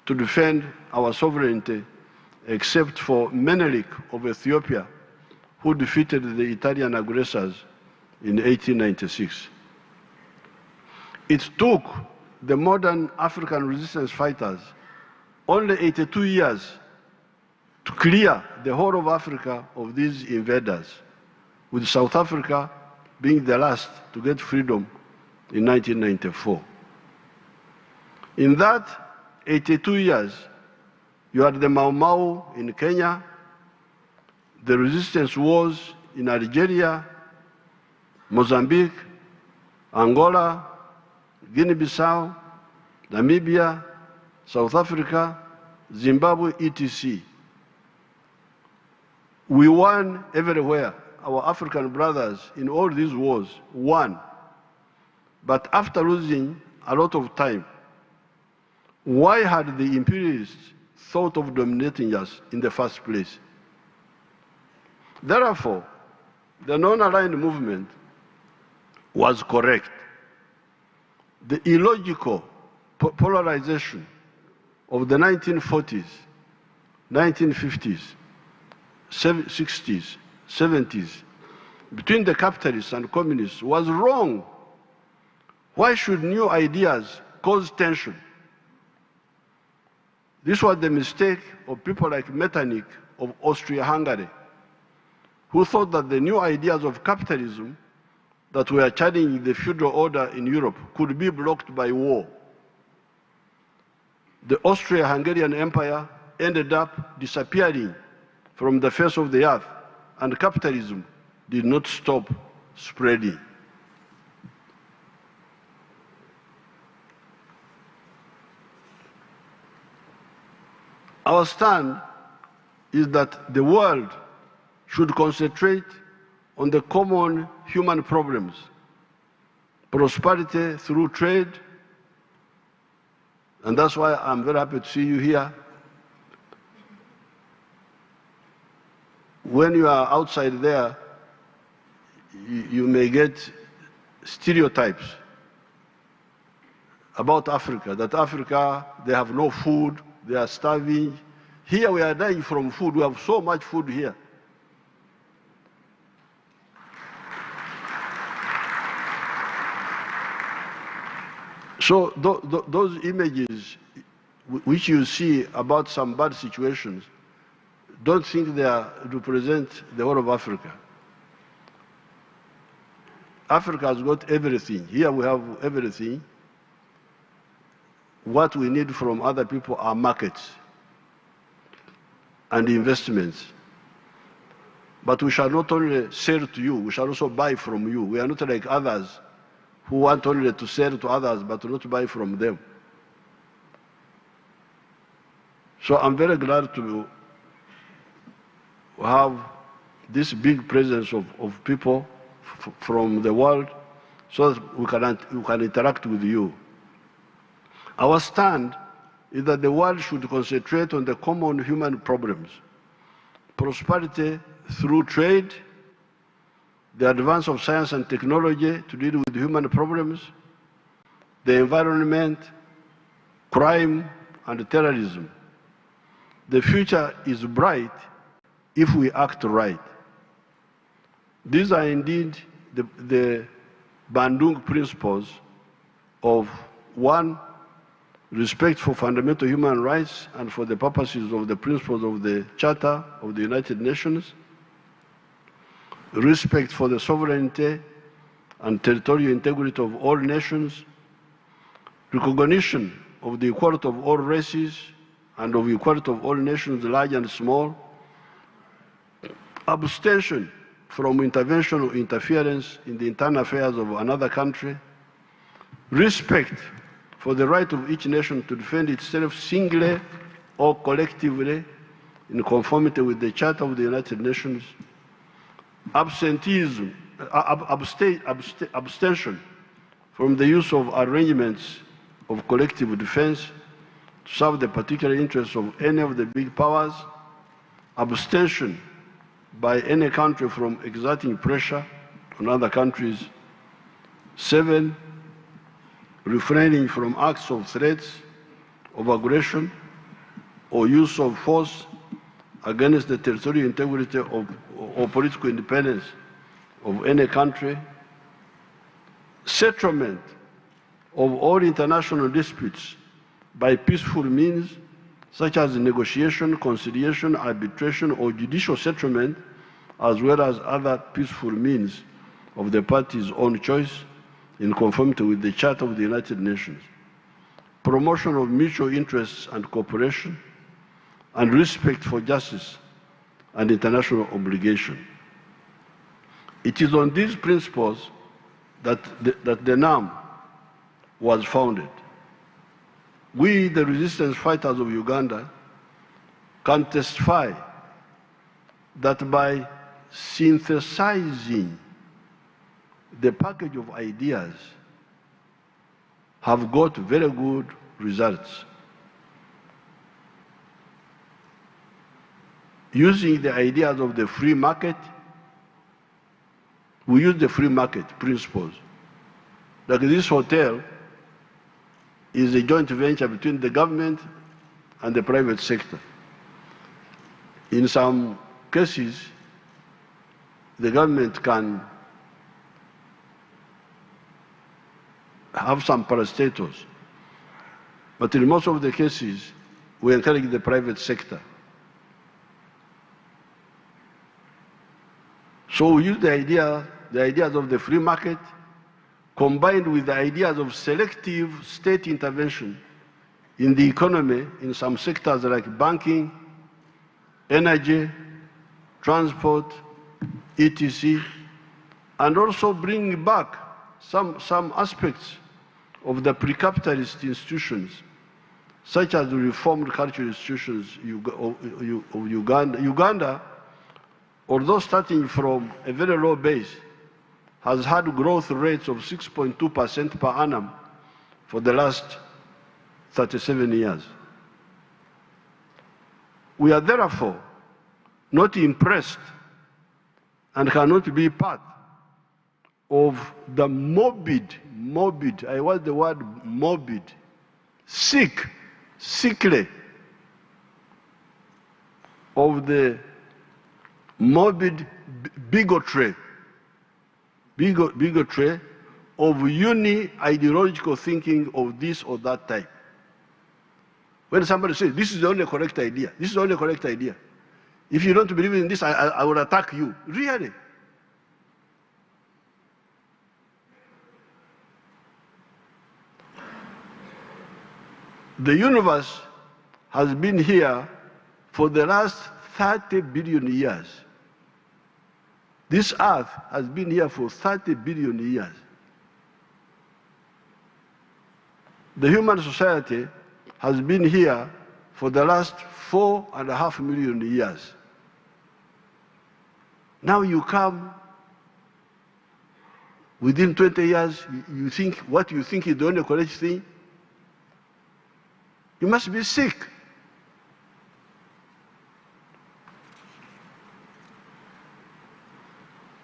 to defend our sovereignty, except for Menelik of Ethiopia, who defeated the Italian aggressors in 1896. It took the modern African resistance fighters only 82 years to clear the whole of Africa of these invaders, with South Africa being the last to get freedom in 1994. In that 82 years, you had the Mau Mau in Kenya, the resistance wars in Algeria, Mozambique, Angola, Guinea-Bissau, Namibia, South Africa, Zimbabwe, etc. We won everywhere. Our African brothers in all these wars won. But after losing a lot of time, why had the imperialists thought of dominating us in the first place? Therefore, the non-aligned movement was correct. The illogical polarization of the 1940s, 1950s, 60s, 70s, between the capitalists and communists was wrong. Why should new ideas cause tension? This was the mistake of people like Metternich of Austria-Hungary, who thought that the new ideas of capitalism that were challenging the feudal order in Europe could be blocked by war. The Austro-Hungarian Empire ended up disappearing from the face of the earth, and capitalism did not stop spreading. Our stand is that the world should concentrate on the common human problems: prosperity through trade, and that's why I'm very happy to see you here. When you are outside there, you may get stereotypes about Africa, that Africa, they have no food, they are starving. Here we are dying from food. We have so much food here. So those images which you see about some bad situations, don't think they represent the whole of Africa. Africa has got everything. Here we have everything. What we need from other people are markets and investments. But we shall not only sell to you, we shall also buy from you. We are not like others who want only to sell to others but not buy from them. So I'm very glad to have this big presence of people from the world so that we can interact with you. Our stand is that the world should concentrate on the common human problems: prosperity through trade, the advance of science and technology to deal with human problems, the environment, crime, and terrorism. The future is bright if we act right. These are indeed the Bandung principles of: 1, respect for fundamental human rights and for the purposes of the principles of the Charter of the United Nations; respect for the sovereignty and territorial integrity of all nations; recognition of the equality of all races and of equality of all nations, large and small; abstention from intervention or interference in the internal affairs of another country; respect for the right of each nation to defend itself singly or collectively in conformity with the Charter of the United Nations; abstention from the use of arrangements of collective defense to serve the particular interests of any of the big powers; abstention by any country from exerting pressure on other countries; 7, refraining from acts of threats, of aggression, or use of force against the territorial integrity or political independence of any country; settlement of all international disputes by peaceful means, such as negotiation, conciliation, arbitration, or judicial settlement, as well as other peaceful means of the parties' own choice in conformity with the Charter of the United Nations; promotion of mutual interests and cooperation; and respect for justice and international obligation. It is on these principles that the NAM was founded. We, the resistance fighters of Uganda, can testify that by synthesizing the package of ideas have got very good results. Using the ideas of the free market, we use the free market principles. Like this hotel is a joint venture between the government and the private sector. In some cases, the government can have some parastatals, but in most of the cases, we encourage the private sector. So we use the ideas of the free market combined with the ideas of selective state intervention in the economy in some sectors like banking, energy, transport, etc., and also bring back some aspects of the pre-capitalist institutions, such as the reformed cultural institutions of Uganda. Uganda, although starting from a very low base, has had growth rates of 6.2% per annum for the last 37 years. We are therefore not impressed and cannot be part of the morbid, I want the word morbid, sickly, of the morbid bigotry of uni-ideological thinking of this or that type. When somebody says, this is the only correct idea, this is the only correct idea. If you don't believe in this, I will attack you. Really? The universe has been here for the last 30 billion years. This earth has been here for 30 billion years. The human society has been here for the last 4.5 million years. Now you come, within 20 years, you think what you think is the only correct thing. You must be sick.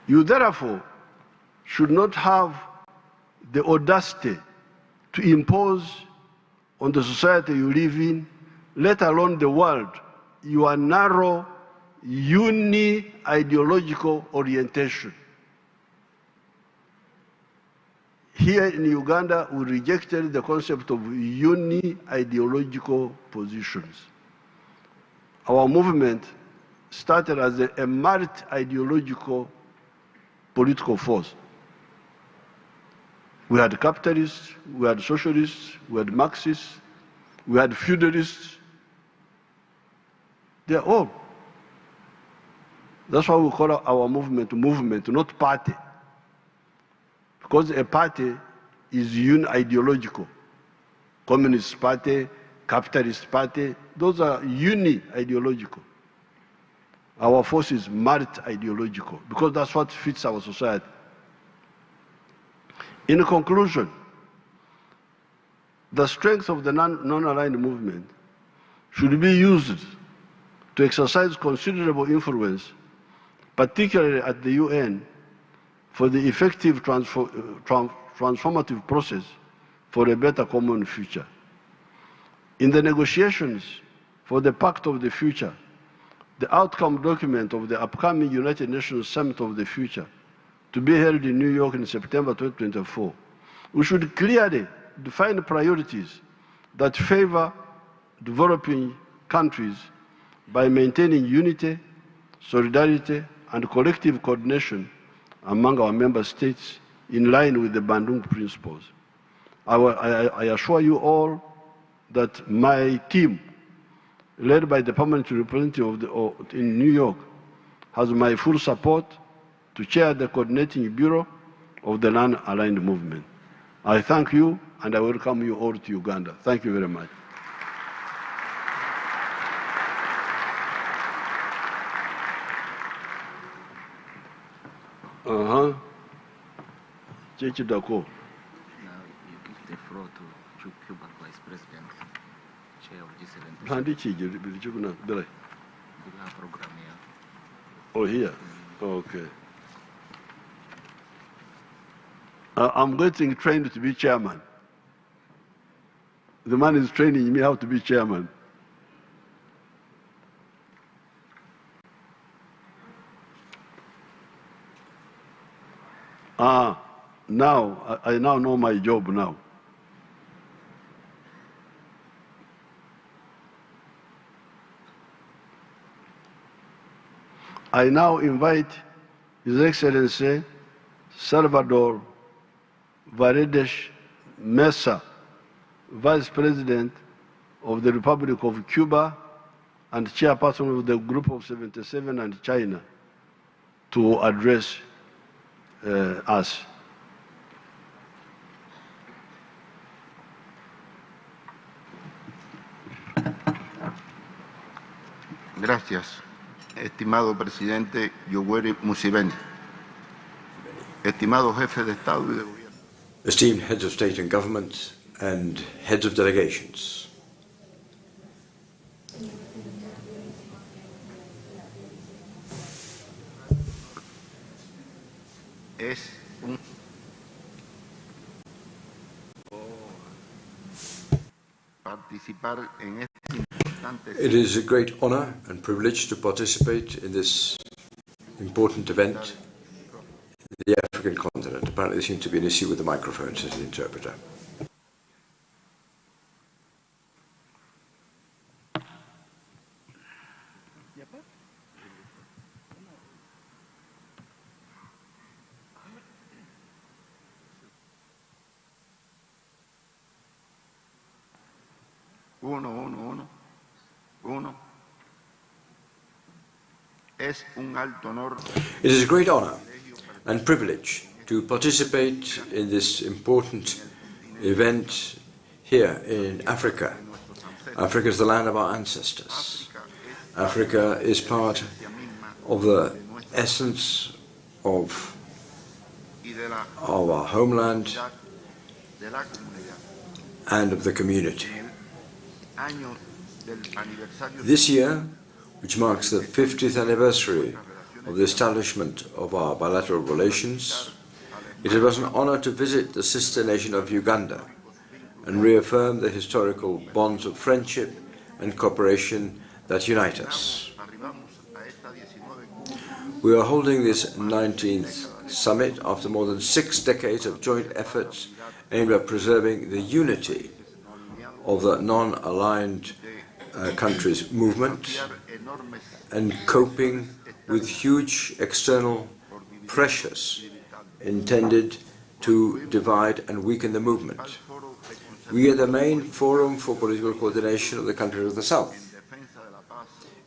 You therefore should not have the audacity to impose on the society you live in, let alone the world, your narrow, uni-ideological orientation. Here in Uganda, we rejected the concept of uni-ideological positions. Our movement started as a multi-ideological political force. We had capitalists, we had socialists, we had Marxists, we had feudalists. They're all. That's why we call our movement, not party. Because a party is uni-ideological. Communist party, capitalist party, those are uni-ideological. Our force is multi-ideological, because that's what fits our society. In conclusion, the strength of the non-aligned movement should be used to exercise considerable influence, particularly at the UN, for the effective transformative process for a better common future. In the negotiations for the Pact of the Future, the outcome document of the upcoming United Nations Summit of the Future, to be held in New York in September 2024, we should clearly define priorities that favor developing countries by maintaining unity, solidarity, and collective coordination among our member states in line with the Bandung principles. I assure you all that my team, led by the permanent representative in New York, has my full support to chair the coordinating bureau of the non-aligned movement. I thank you, and I welcome you all to Uganda. Thank you very much. Chechi Dako. Now you give the floor to Cuba Vice President, Chair of G7. Program here. Oh, here? Okay. I'm getting trained to be chairman. The man is training me how to be chairman. Now, I now know my job now. I now invite His Excellency Salvador Varedes Mesa, Vice President of the Republic of Cuba, and chairperson of the Group of 77 and China to address us. Gracias, estimado presidente Yoweri Museveni. Estimados jefes de Estado y de Gobierno. Esteemed heads of state and government and heads of delegations. Es un participar en este importante. It is a great honor and privilege to participate in this important event in the African continent. Apparently there seems to be an issue with the microphone, says the interpreter. Uno. Es un alto honor. It is a great honor and privilege to participate in this important event here in Africa. Africa is the land of our ancestors. Africa is part of the essence of our homeland and of the community. This year, which marks the 50th anniversary of the establishment of our bilateral relations, it was an honor to visit the sister nation of Uganda and reaffirm the historical bonds of friendship and cooperation that unite us. We are holding this 19th summit after more than 6 decades of joint efforts aimed at preserving the unity of the non-aligned countries' movement and coping with huge external pressures intended to divide and weaken the movement. We are the main forum for political coordination of the countries of the South,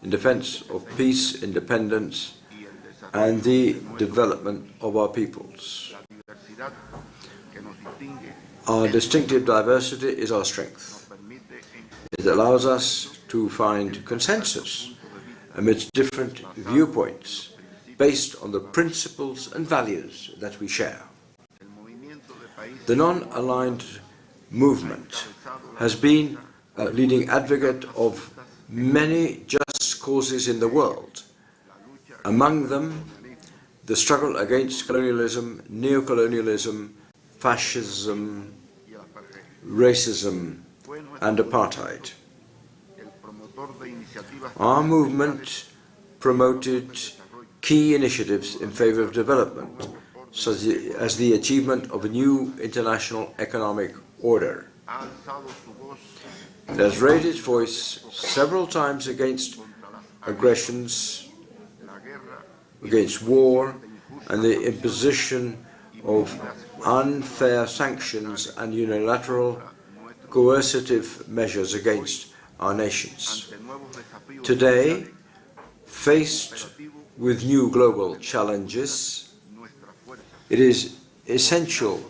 in defense of peace, independence, and the development of our peoples. Our distinctive diversity is our strength. It allows us to find consensus amidst different viewpoints based on the principles and values that we share. The non-aligned movement has been a leading advocate of many just causes in the world, among them the struggle against colonialism, neocolonialism, fascism, racism, and apartheid. Our movement promoted key initiatives in favor of development, such as the achievement of a new international economic order. It has raised its voice several times against aggressions, against war, and the imposition of unfair sanctions and unilateral coercive measures against our nations. Today, faced with new global challenges, it is essential,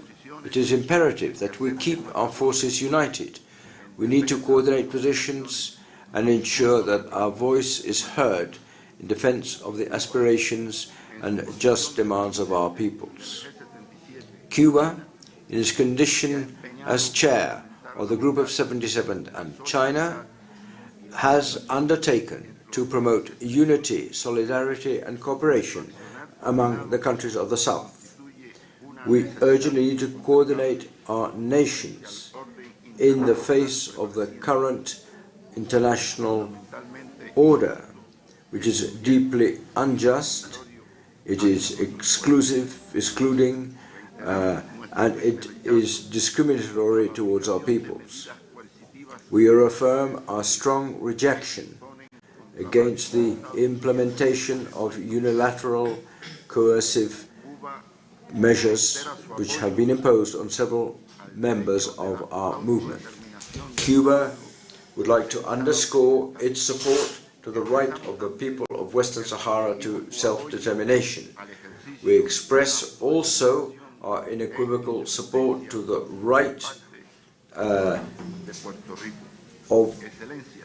it is imperative that we keep our forces united. We need to coordinate positions and ensure that our voice is heard in defense of the aspirations and just demands of our peoples. Cuba, in its condition as chair of the Group of 77 and China, has undertaken to promote unity, solidarity and cooperation among the countries of the South. We urgently need to coordinate our nations in the face of the current international order, which is deeply unjust, it is excluding, and it is discriminatory towards our peoples. We reaffirm our strong rejection against the implementation of unilateral coercive measures which have been imposed on several members of our movement. Cuba would like to underscore its support to the right of the people of Western Sahara to self-determination. We express also our unequivocal support to the right of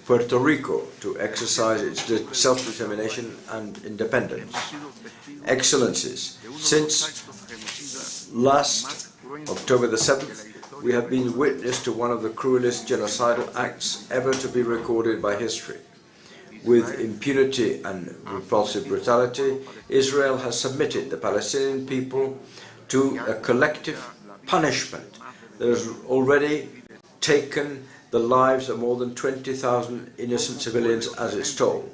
Puerto Rico to exercise its self-determination and independence. Excellencies, since last October the 7th, we have been witness to one of the cruelest genocidal acts ever to be recorded by history. With impunity and repulsive brutality, Israel has submitted the Palestinian people to a collective punishment that has already taken the lives of more than 20,000 innocent civilians as it's told.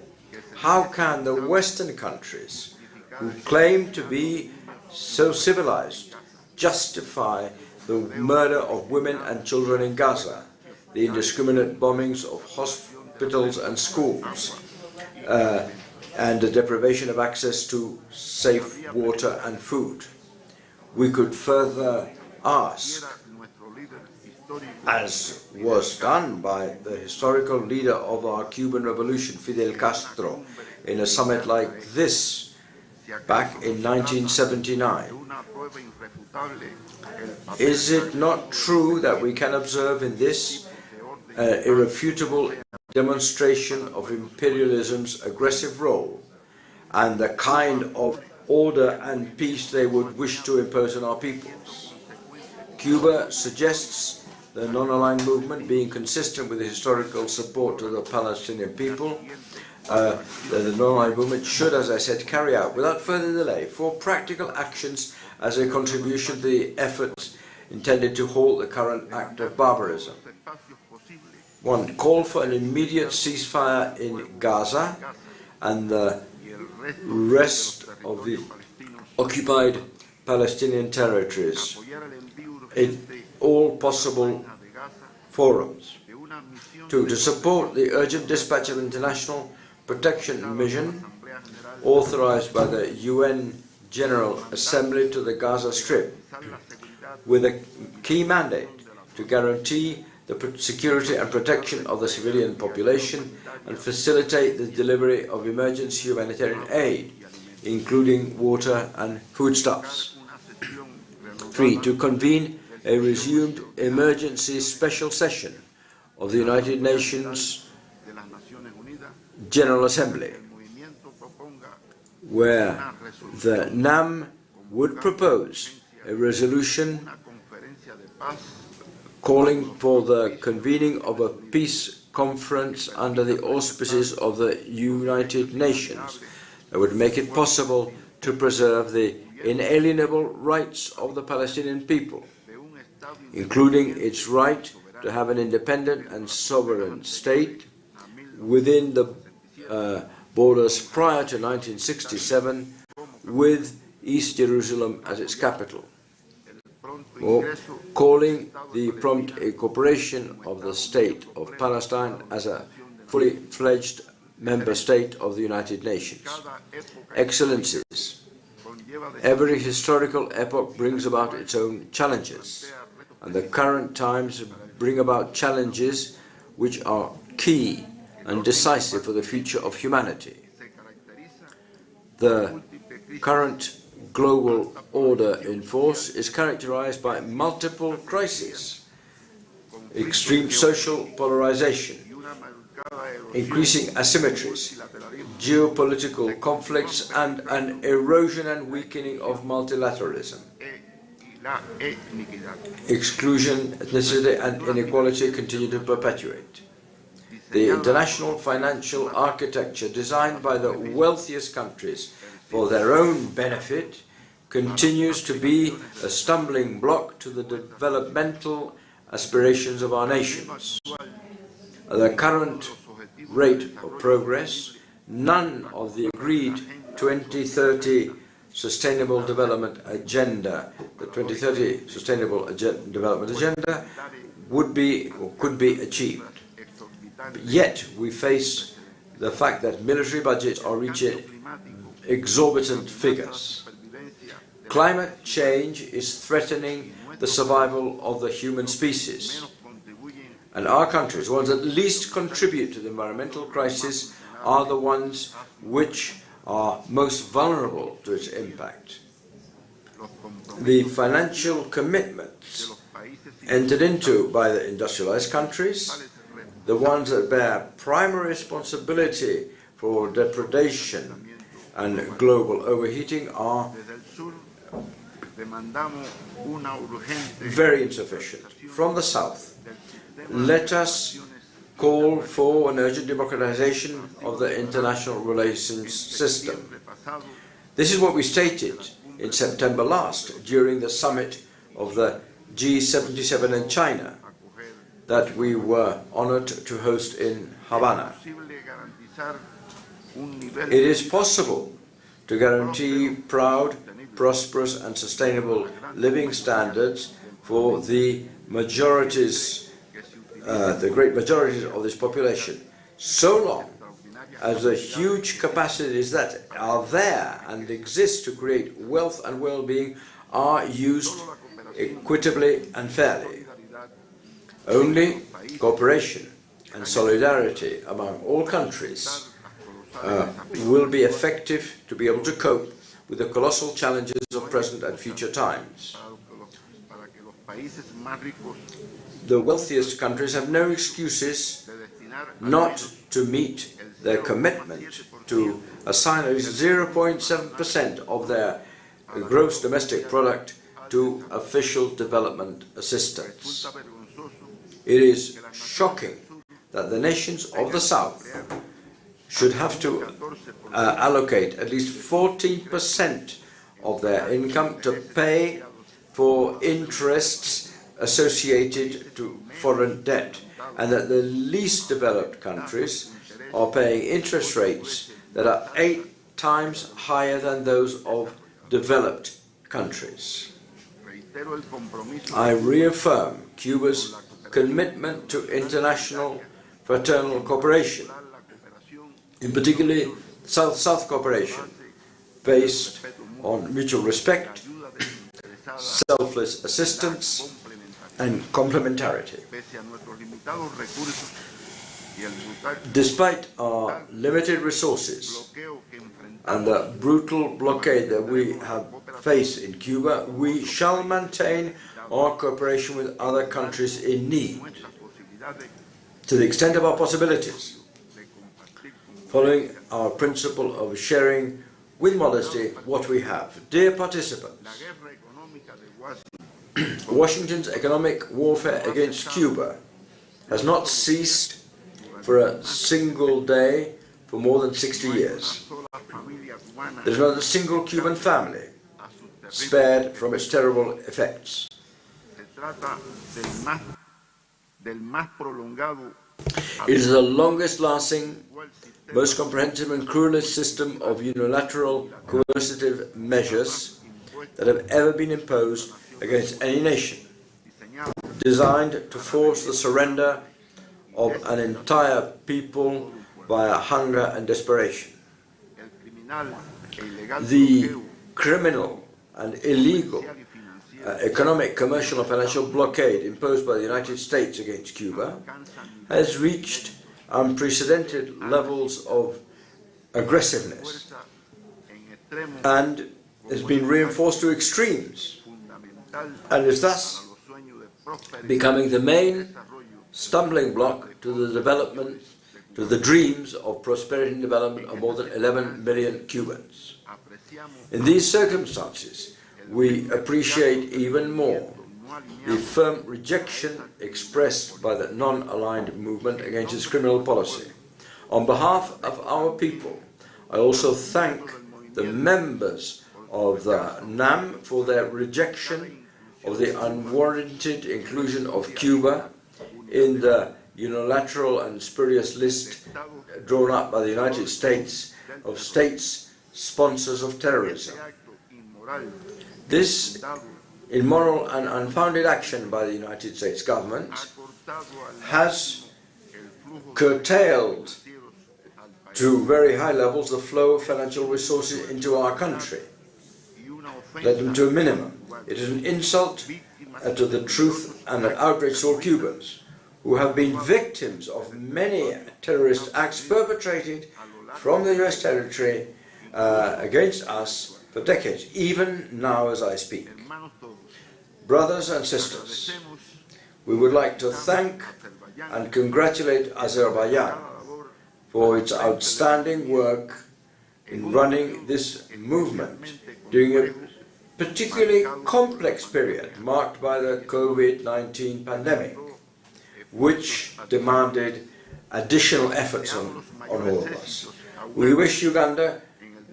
How can the Western countries, who claim to be so civilized, justify the murder of women and children in Gaza, the indiscriminate bombings of hospitals and schools, and the deprivation of access to safe water and food? We could further ask, as was done by the historical leader of our Cuban Revolution, Fidel Castro, in a summit like this back in 1979. Is it not true that we can observe in this irrefutable demonstration of imperialism's aggressive role and the kind of order and peace they would wish to impose on our peoples? Cuba suggests the non-aligned movement, being consistent with the historical support to the Palestinian people, the non-aligned movement should, as I said, carry out without further delay 4 practical actions as a contribution to the efforts intended to halt the current act of barbarism. 1. Call for an immediate ceasefire in Gaza and the rest of the occupied Palestinian territories in all possible forums. 2. To support the urgent dispatch of international protection mission authorized by the UN General Assembly to the Gaza Strip, with a key mandate to guarantee the security and protection of the civilian population and facilitate the delivery of emergency humanitarian aid, including water and foodstuffs. 3. To convene a resumed emergency special session of the United Nations General Assembly, where the NAM would propose a resolution calling for the convening of a peace conference under the auspices of the United Nations that would make it possible to preserve the inalienable rights of the Palestinian people, including its right to have an independent and sovereign state within the borders prior to 1967, with East Jerusalem as its capital, or calling the prompt incorporation of the State of Palestine as a fully fledged member state of the United Nations. Excellencies, every historical epoch brings about its own challenges, and the current times bring about challenges which are key and decisive for the future of humanity. The current global order in force is characterized by multiple crises, extreme social polarization, increasing asymmetries, geopolitical conflicts, and an erosion and weakening of multilateralism. Exclusion, ethnicity, and inequality continue to perpetuate. The international financial architecture designed by the wealthiest countries for their own benefit continues to be a stumbling block to the developmental aspirations of our nations. At the current rate of progress, none of the agreed 2030 Sustainable Development Agenda, the 2030 Sustainable Development Agenda, would be or could be achieved. Yet we face the fact that military budgets are reaching exorbitant figures. Climate change is threatening the survival of the human species, And our countries, the ones that least contribute to the environmental crisis, are the ones which are most vulnerable to its impact. The financial commitments entered into by the industrialized countries, the ones that bear primary responsibility for depredation and global overheating, are very insufficient. From the South, let us call for an urgent democratization of the international relations system. This is what we stated in September last during the summit of the G77 in China that we were honored to host in Havana. It is possible to guarantee proud, prosperous and sustainable living standards for the majorities, the great majorities of this population, so long as the huge capacities that are there and exist to create wealth and well-being are used equitably and fairly. Only cooperation and solidarity among all countries will be effective to be able to cope with the colossal challenges of present and future times. The wealthiest countries have no excuses not to meet their commitment to assign at least 0.7% of their gross domestic product to official development assistance. It is shocking that the nations of the South should have to allocate at least 14% of their income to pay for interests associated to foreign debt, and that the least developed countries are paying interest rates that are 8 times higher than those of developed countries. I reaffirm Cuba's commitment to international fraternal cooperation, in particular South-South cooperation, based on mutual respect, selfless assistance, and complementarity. Despite our limited resources and the brutal blockade that we have faced in Cuba, we shall maintain our cooperation with other countries in need to the extent of our possibilities, following our principle of sharing with modesty what we have. Dear participants, Washington's economic warfare against Cuba has not ceased for a single day for more than 60 years. There is not a single Cuban family spared from its terrible effects. It is the longest-lasting, most comprehensive and cruelest system of unilateral coercive measures that have ever been imposed against any nation, designed to force the surrender of an entire people via hunger and desperation. The criminal and illegal economic, commercial and financial blockade imposed by the United States against Cuba has reached unprecedented levels of aggressiveness and has been reinforced to extremes, and is thus becoming the main stumbling block to the development, to the dreams of prosperity and development of more than 11 million Cubans. In these circumstances, we appreciate even more the firm rejection expressed by the non-aligned movement against its criminal policy. On behalf of our people, I also thank the members of the NAM for their rejection of the unwarranted inclusion of Cuba in the unilateral and spurious list drawn up by the United States of states sponsors of terrorism. This immoral and unfounded action by the United States government has curtailed to very high levels the flow of financial resources into our country, led them to a minimum. It is an insult to the truth and an outrage to all Cubans who have been victims of many terrorist acts perpetrated from the US territory against us for decades, even now as I speak. Brothers and sisters, we would like to thank and congratulate Azerbaijan for its outstanding work in running this movement during a particularly complex period marked by the COVID-19 pandemic, which demanded additional efforts on all of us. We wish Uganda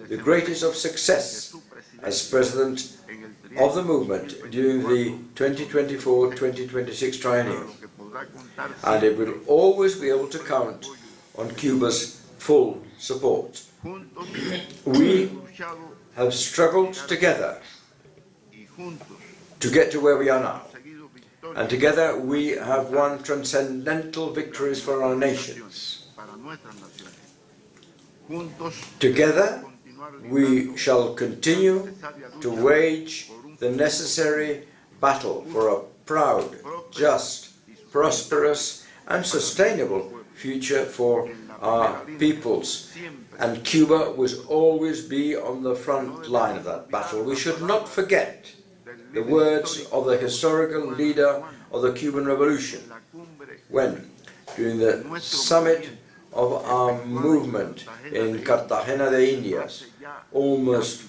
the greatest of success as President of the movement during the 2024-2026 triennium, and it will always be able to count on Cuba's full support. We have struggled together to get to where we are now, and together we have won transcendental victories for our nations. Together we shall continue to wage the necessary battle for a proud, just, prosperous and sustainable future for our peoples. And Cuba will always be on the front line of that battle. We should not forget the words of the historical leader of the Cuban Revolution when, during the summit of our movement in Cartagena de Indias almost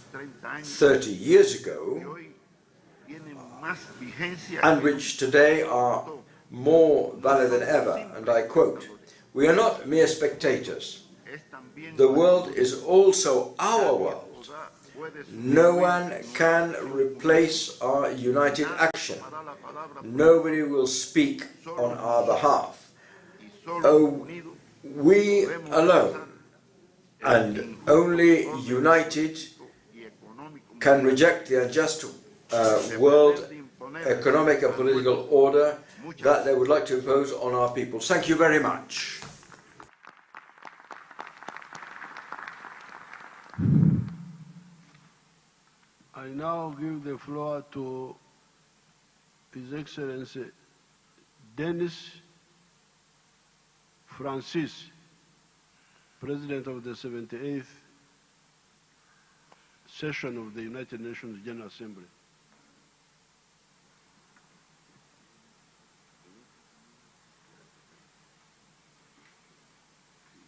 30 years ago, and which today are more valid than ever, and I quote, "We are not mere spectators. The world is also our world. No one can replace our united action. Nobody will speak on our behalf. Oh, we alone, and only united, can reject the unjust world economic and political order that they would like to impose on our people." Thank you very much. I now give the floor to His Excellency Denis Francis, President of the 78th session of the United Nations General Assembly.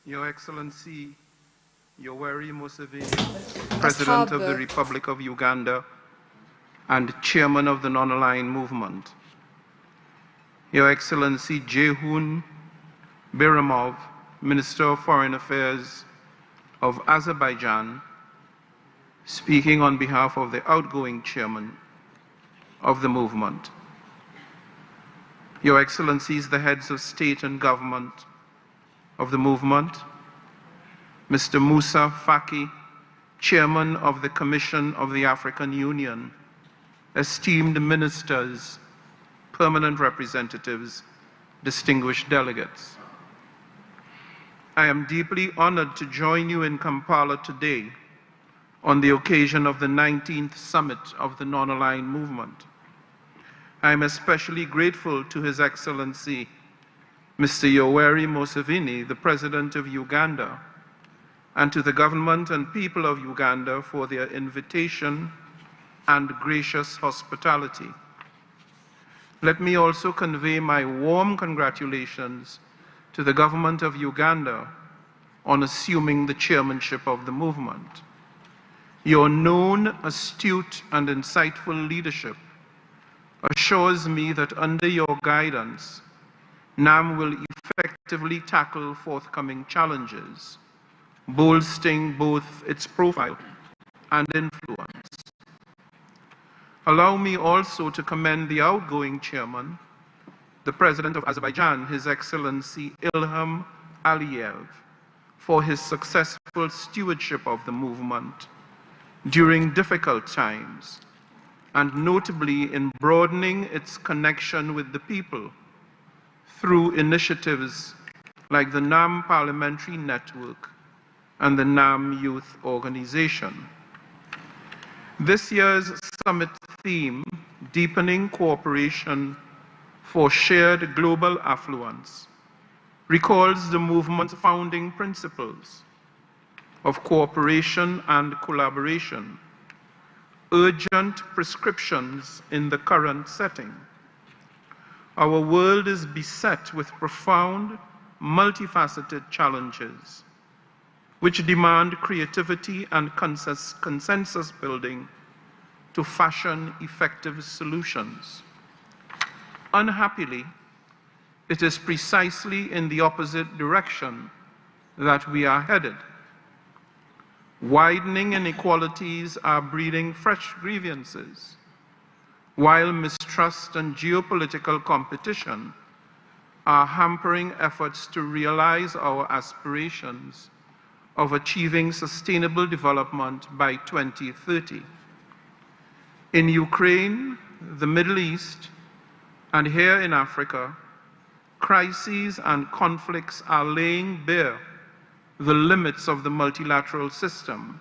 Your Excellency Yoweri Museveni, President of the Republic of Uganda and Chairman of the Non-Aligned Movement. Your Excellency Ceyhun Bayramov, Minister of Foreign Affairs of Azerbaijan, speaking on behalf of the outgoing Chairman of the movement. Your Excellencies, the heads of state and government of the movement, Mr. Musa Faki, Chairman of the Commission of the African Union, esteemed ministers, permanent representatives, distinguished delegates. I am deeply honored to join you in Kampala today on the occasion of the 19th Summit of the Non-Aligned Movement. I am especially grateful to His Excellency Mr. Yoweri Museveni, the President of Uganda, and to the government and people of Uganda for their invitation and gracious hospitality. Let me also convey my warm congratulations to the government of Uganda on assuming the chairmanship of the movement. Your known, astute, and insightful leadership assures me that under your guidance, NAM will effectively tackle forthcoming challenges, bolstering both its profile and influence. Allow me also to commend the outgoing chairman, the President of Azerbaijan, His Excellency Ilham Aliyev, for his successful stewardship of the movement during difficult times, and notably in broadening its connection with the people through initiatives like the NAM Parliamentary Network and the NAM Youth Organization. This year's summit theme, Deepening Cooperation for shared global affluence recalls the movement's founding principles of cooperation and collaboration, urgent prescriptions in the current setting. Our world is beset with profound, multifaceted challenges which demand creativity and consensus building to fashion effective solutions. Unhappily, it is precisely in the opposite direction that we are headed. Widening inequalities are breeding fresh grievances, while mistrust and geopolitical competition are hampering efforts to realize our aspirations of achieving sustainable development by 2030. In Ukraine, the Middle East, and here in Africa, crises and conflicts are laying bare the limits of the multilateral system,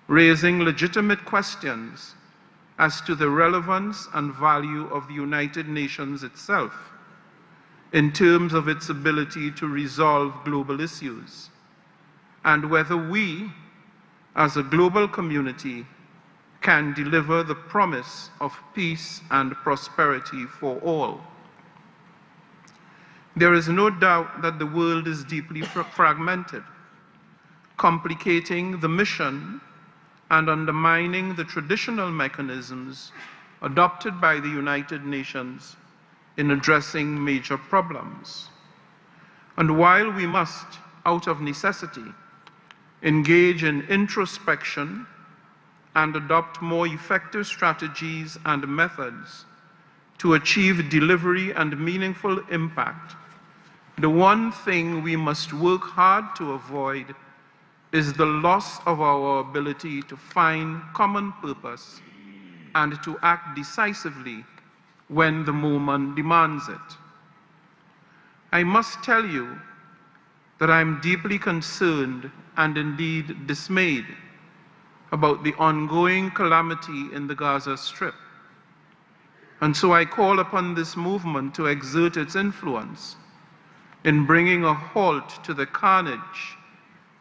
raising legitimate questions as to the relevance and value of the United Nations itself in terms of its ability to resolve global issues, and whether we, as a global community, can deliver the promise of peace and prosperity for all. There is no doubt that the world is deeply fragmented, complicating the mission and undermining the traditional mechanisms adopted by the United Nations in addressing major problems. And while we must, out of necessity, engage in introspection and adopt more effective strategies and methods to achieve delivery and meaningful impact, the one thing we must work hard to avoid is the loss of our ability to find common purpose and to act decisively when the moment demands it. I must tell you that I am deeply concerned and indeed dismayed about the ongoing calamity in the Gaza Strip. And so I call upon this movement to exert its influence in bringing a halt to the carnage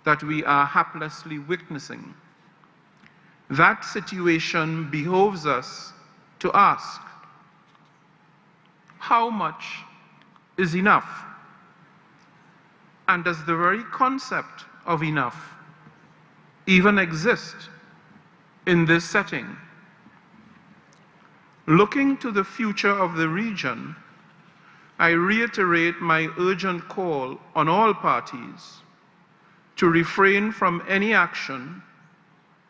that we are haplessly witnessing. That situation behoves us to ask, how much is enough? And does the very concept of enough even exist in this setting? Looking to the future of the region, I reiterate my urgent call on all parties to refrain from any action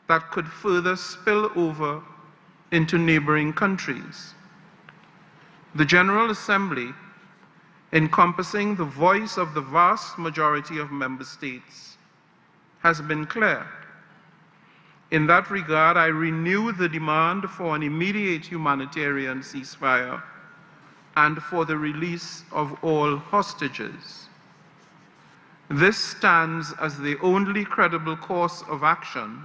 that could further spill over into neighboring countries. The General Assembly, encompassing the voice of the vast majority of member states, has been clear. In that regard, I renew the demand for an immediate humanitarian ceasefire and for the release of all hostages. This stands as the only credible course of action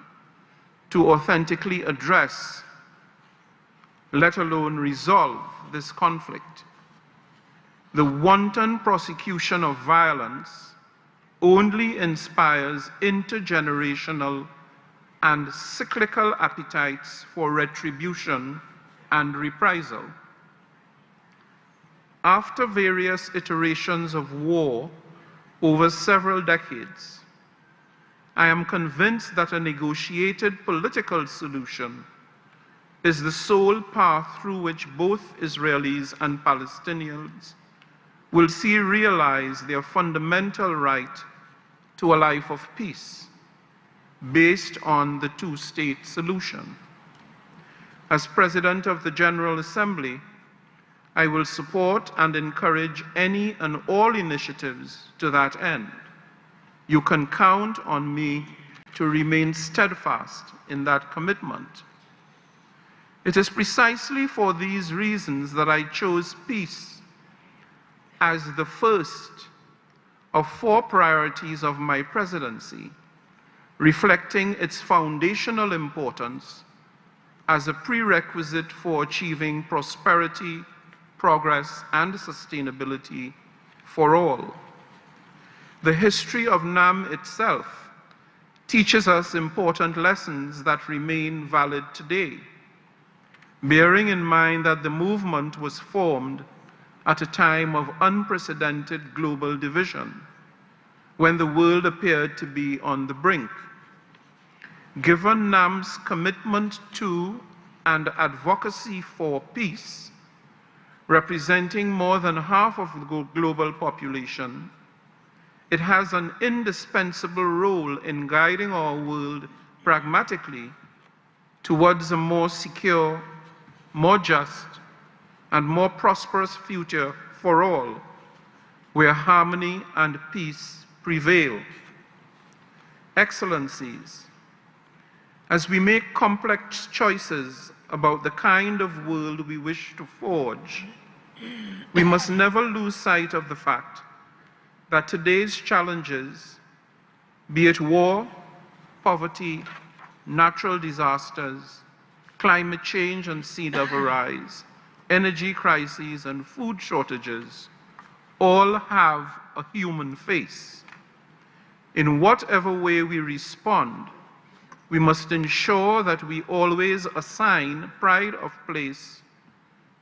to authentically address, let alone resolve, this conflict. The wanton prosecution of violence only inspires intergenerational and cyclical appetites for retribution and reprisal. After various iterations of war over several decades, I am convinced that a negotiated political solution is the sole path through which both Israelis and Palestinians will see realized their fundamental right to a life of peace based on the two-state solution. As President of the General Assembly, I will support and encourage any and all initiatives to that end. You can count on me to remain steadfast in that commitment. It is precisely for these reasons that I chose peace as the first of 4 priorities of my presidency, reflecting its foundational importance as a prerequisite for achieving prosperity progress, and sustainability for all. The history of NAM itself teaches us important lessons that remain valid today, bearing in mind that the movement was formed at a time of unprecedented global division, when the world appeared to be on the brink. Given NAM's commitment to and advocacy for peace, representing more than half of the global population, it has an indispensable role in guiding our world pragmatically towards a more secure, more just, and more prosperous future for all, where harmony and peace prevail. Excellencies, as we make complex choices about the kind of world we wish to forge, we must never lose sight of the fact that today's challenges, be it war, poverty, natural disasters, climate change and sea level rise, energy crises and food shortages, all have a human face. In whatever way we respond, we must ensure that we always assign pride of place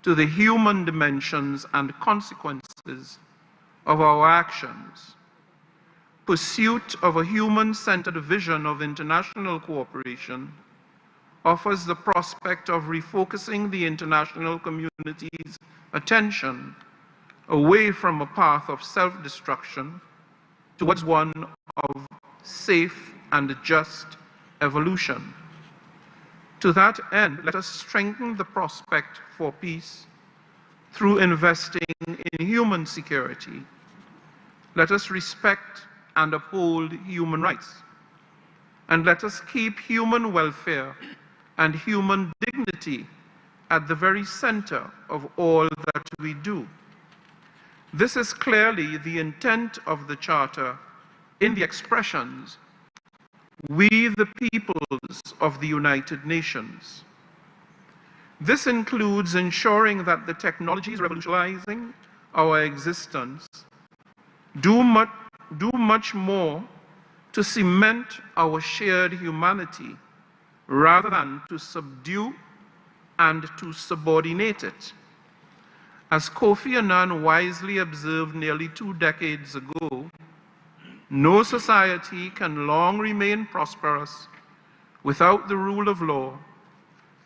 to the human dimensions and consequences of our actions. Pursuit of a human-centered vision of international cooperation offers the prospect of refocusing the international community's attention away from a path of self-destruction towards one of safe and just evolution. To that end, let us strengthen the prospect for peace through investing in human security. Let us respect and uphold human rights. And let us keep human welfare and human dignity at the very center of all that we do. This is clearly the intent of the Charter in the expressions, "We the peoples of the United Nations." This includes ensuring that the technologies revolutionizing our existence do much more to cement our shared humanity rather than to subdue and to subordinate it. As Kofi Annan wisely observed nearly 2 decades ago, no society can long remain prosperous without the rule of law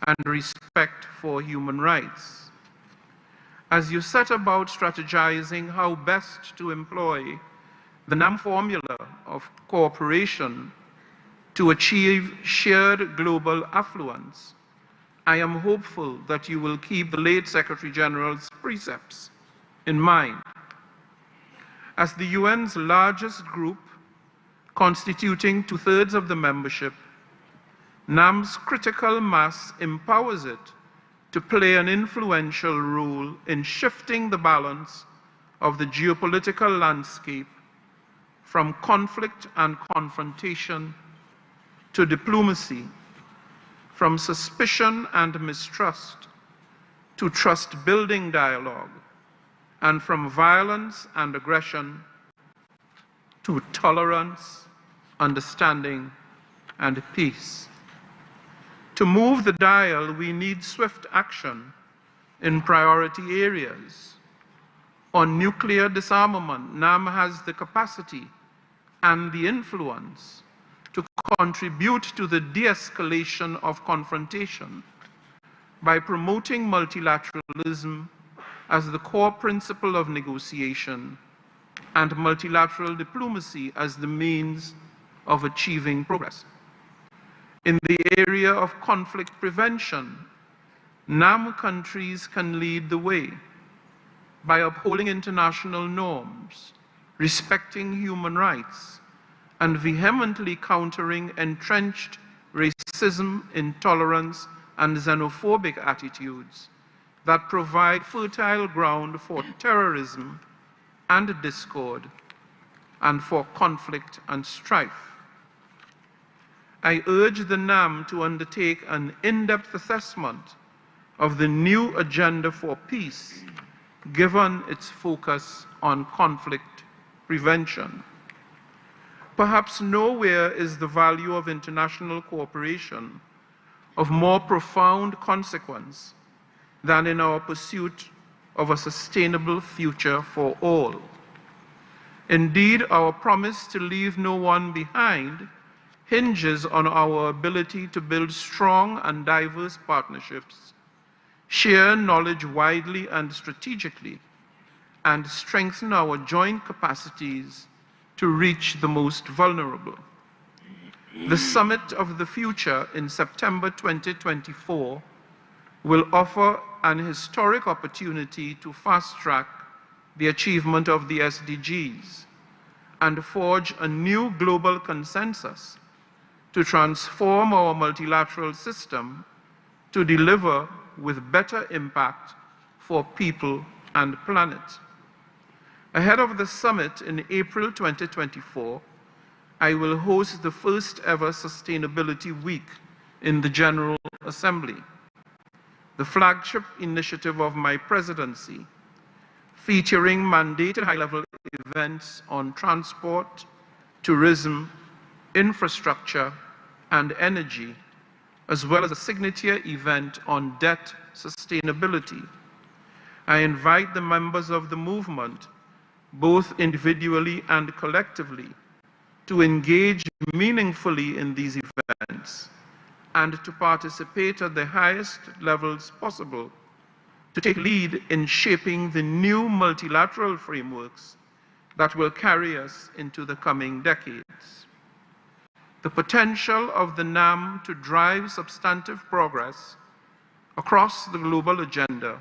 and respect for human rights. As you set about strategizing how best to employ the NAM formula of cooperation to achieve shared global affluence, I am hopeful that you will keep the late Secretary General's precepts in mind. As the UN's largest group, constituting 2/3 of the membership, NAM's critical mass empowers it to play an influential role in shifting the balance of the geopolitical landscape from conflict and confrontation to diplomacy, from suspicion and mistrust to trust-building dialogue, and from violence and aggression to tolerance, understanding, and peace. To move the dial, we need swift action in priority areas. On nuclear disarmament, NAM has the capacity and the influence to contribute to the de-escalation of confrontation by promoting multilateralism as the core principle of negotiation and multilateral diplomacy as the means of achieving progress. In the area of conflict prevention, NAM countries can lead the way by upholding international norms, respecting human rights, and vehemently countering entrenched racism, intolerance, and xenophobic attitudes that provide fertile ground for terrorism and discord, and for conflict and strife. I urge the NAM to undertake an in-depth assessment of the new agenda for peace given its focus on conflict prevention. Perhaps nowhere is the value of international cooperation of more profound consequence than in our pursuit of a sustainable future for all. Indeed, our promise to leave no one behind hinges on our ability to build strong and diverse partnerships, share knowledge widely and strategically, and strengthen our joint capacities to reach the most vulnerable. The Summit of the Future in September 2024 will offer an historic opportunity to fast-track the achievement of the SDGs and forge a new global consensus to transform our multilateral system to deliver with better impact for people and planet. Ahead of the summit in April 2024, I will host the first ever Sustainability Week in the General Assembly, the flagship initiative of my presidency, featuring mandated high-level events on transport, tourism, infrastructure, and energy, as well as a signature event on debt sustainability. I invite the members of the movement, both individually and collectively, to engage meaningfully in these events and to participate at the highest levels possible, to take lead in shaping the new multilateral frameworks that will carry us into the coming decades. The potential of the NAM to drive substantive progress across the global agenda,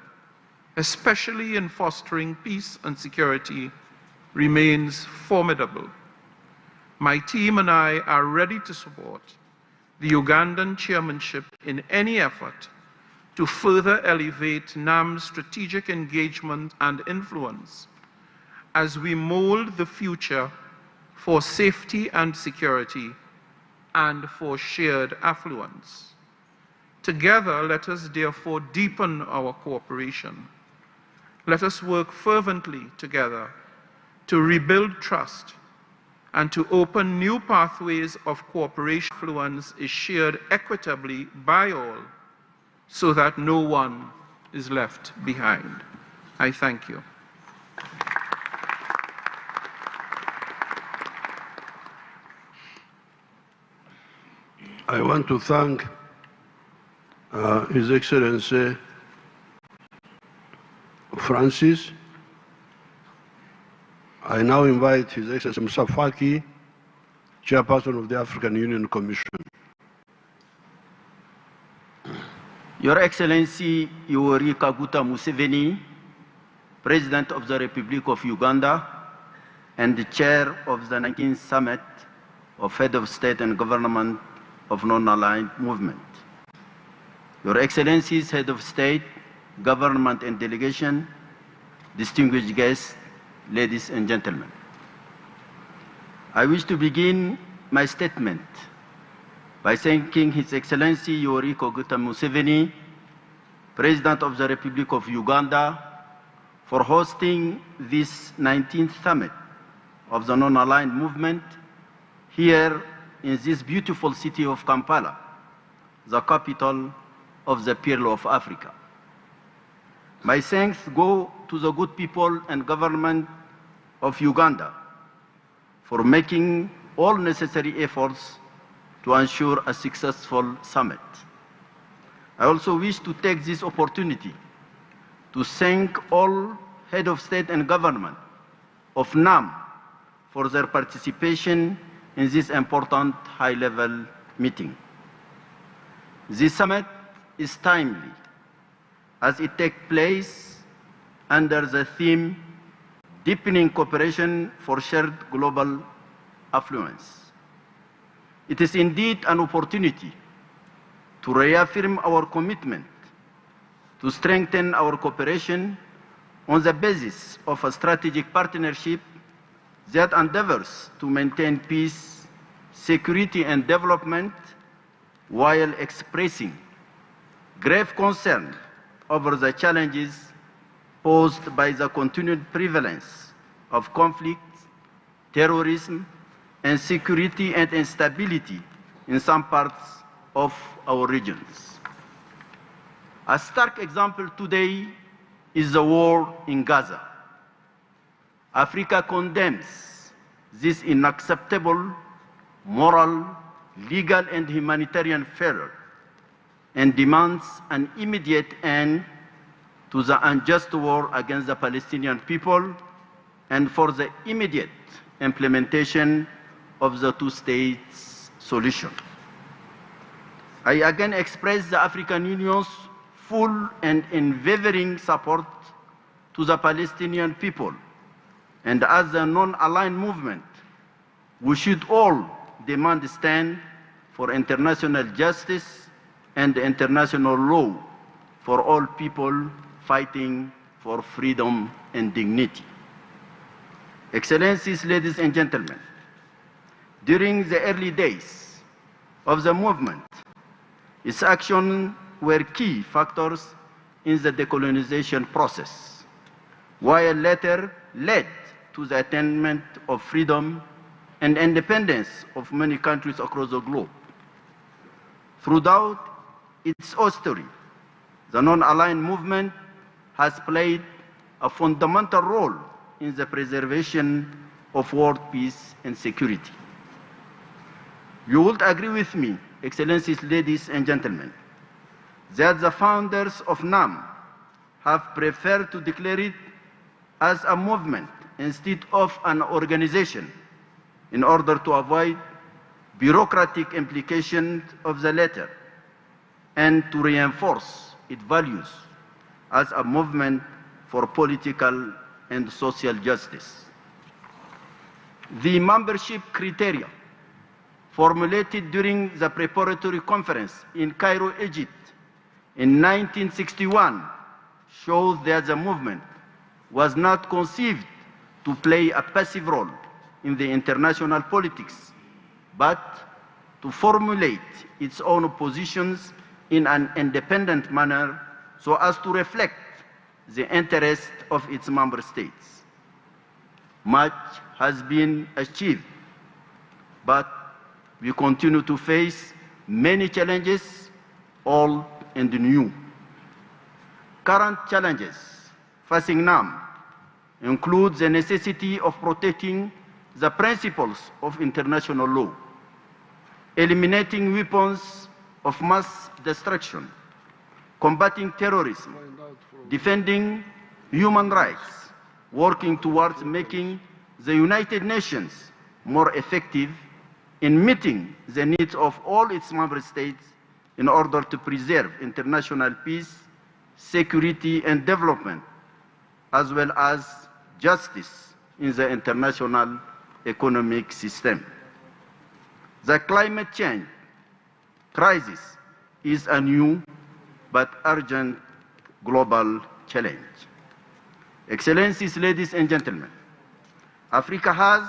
especially in fostering peace and security, remains formidable. My team and I are ready to support the Ugandan chairmanship in any effort to further elevate NAM's strategic engagement and influence as we mold the future for safety and security and for shared affluence. Together, let us therefore deepen our cooperation. Let us work fervently together to rebuild trust and to open new pathways of cooperation. Influence is shared equitably by all so that no one is left behind. I thank you. I want to thank His Excellency Francis. I now invite His Excellency Musa Faki, Chairperson of the African Union Commission. Your Excellency Yoweri Kaguta Museveni, President of the Republic of Uganda and the Chair of the 19th Summit of Head of State and Government of Non-Aligned Movement. Your Excellencies, Head of State, Government and Delegation, distinguished guests, ladies and gentlemen. I wish to begin my statement by thanking His Excellency Yoweri Kaguta Museveni, President of the Republic of Uganda, for hosting this 19th Summit of the Non-Aligned Movement here in this beautiful city of Kampala, the capital of the Pearl of Africa. My thanks go to the good people and government of Uganda for making all necessary efforts to ensure a successful summit. I also wish to take this opportunity to thank all head of state and government of NAM for their participation in this important high-level meeting. This summit is timely as it takes place under the theme Deepening Cooperation for Shared Global Affluence. It is indeed an opportunity to reaffirm our commitment to strengthen our cooperation on the basis of a strategic partnership that endeavors to maintain peace, security, and development while expressing grave concern over the challenges posed by the continued prevalence of conflicts, terrorism, and security and instability in some parts of our regions. A stark example today is the war in Gaza. Africa condemns this unacceptable moral, legal, and humanitarian failure and demands an immediate end to the unjust war against the Palestinian people and for the immediate implementation of the two-state solution. I again express the African Union's full and unwavering support to the Palestinian people, and as a non-aligned movement, we should all demand a stand for international justice and international law for all people fighting for freedom and dignity. Excellencies, ladies and gentlemen, during the early days of the movement, its actions were key factors in the decolonization process, while later led to the attainment of freedom and independence of many countries across the globe. Throughout its history, the non-aligned movement has played a fundamental role in the preservation of world peace and security. You would agree with me, Excellencies, ladies and gentlemen, that the founders of NAM have preferred to declare it as a movement instead of an organization in order to avoid bureaucratic implications of the latter and to reinforce its values as a movement for political and social justice. The membership criteria formulated during the preparatory conference in Cairo, Egypt in 1961 shows that the movement was not conceived to play a passive role in the international politics, but to formulate its own positions in an independent manner so as to reflect the interests of its member states. Much has been achieved, but we continue to face many challenges, old and new. Current challenges facing NAM include the necessity of protecting the principles of international law, eliminating weapons of mass destruction, combating terrorism, defending human rights, working towards making the United Nations more effective in meeting the needs of all its member states in order to preserve international peace, security, and development, as well as justice in the international economic system. The climate change crisis is a new but urgent global challenge. Excellencies, ladies and gentlemen, Africa has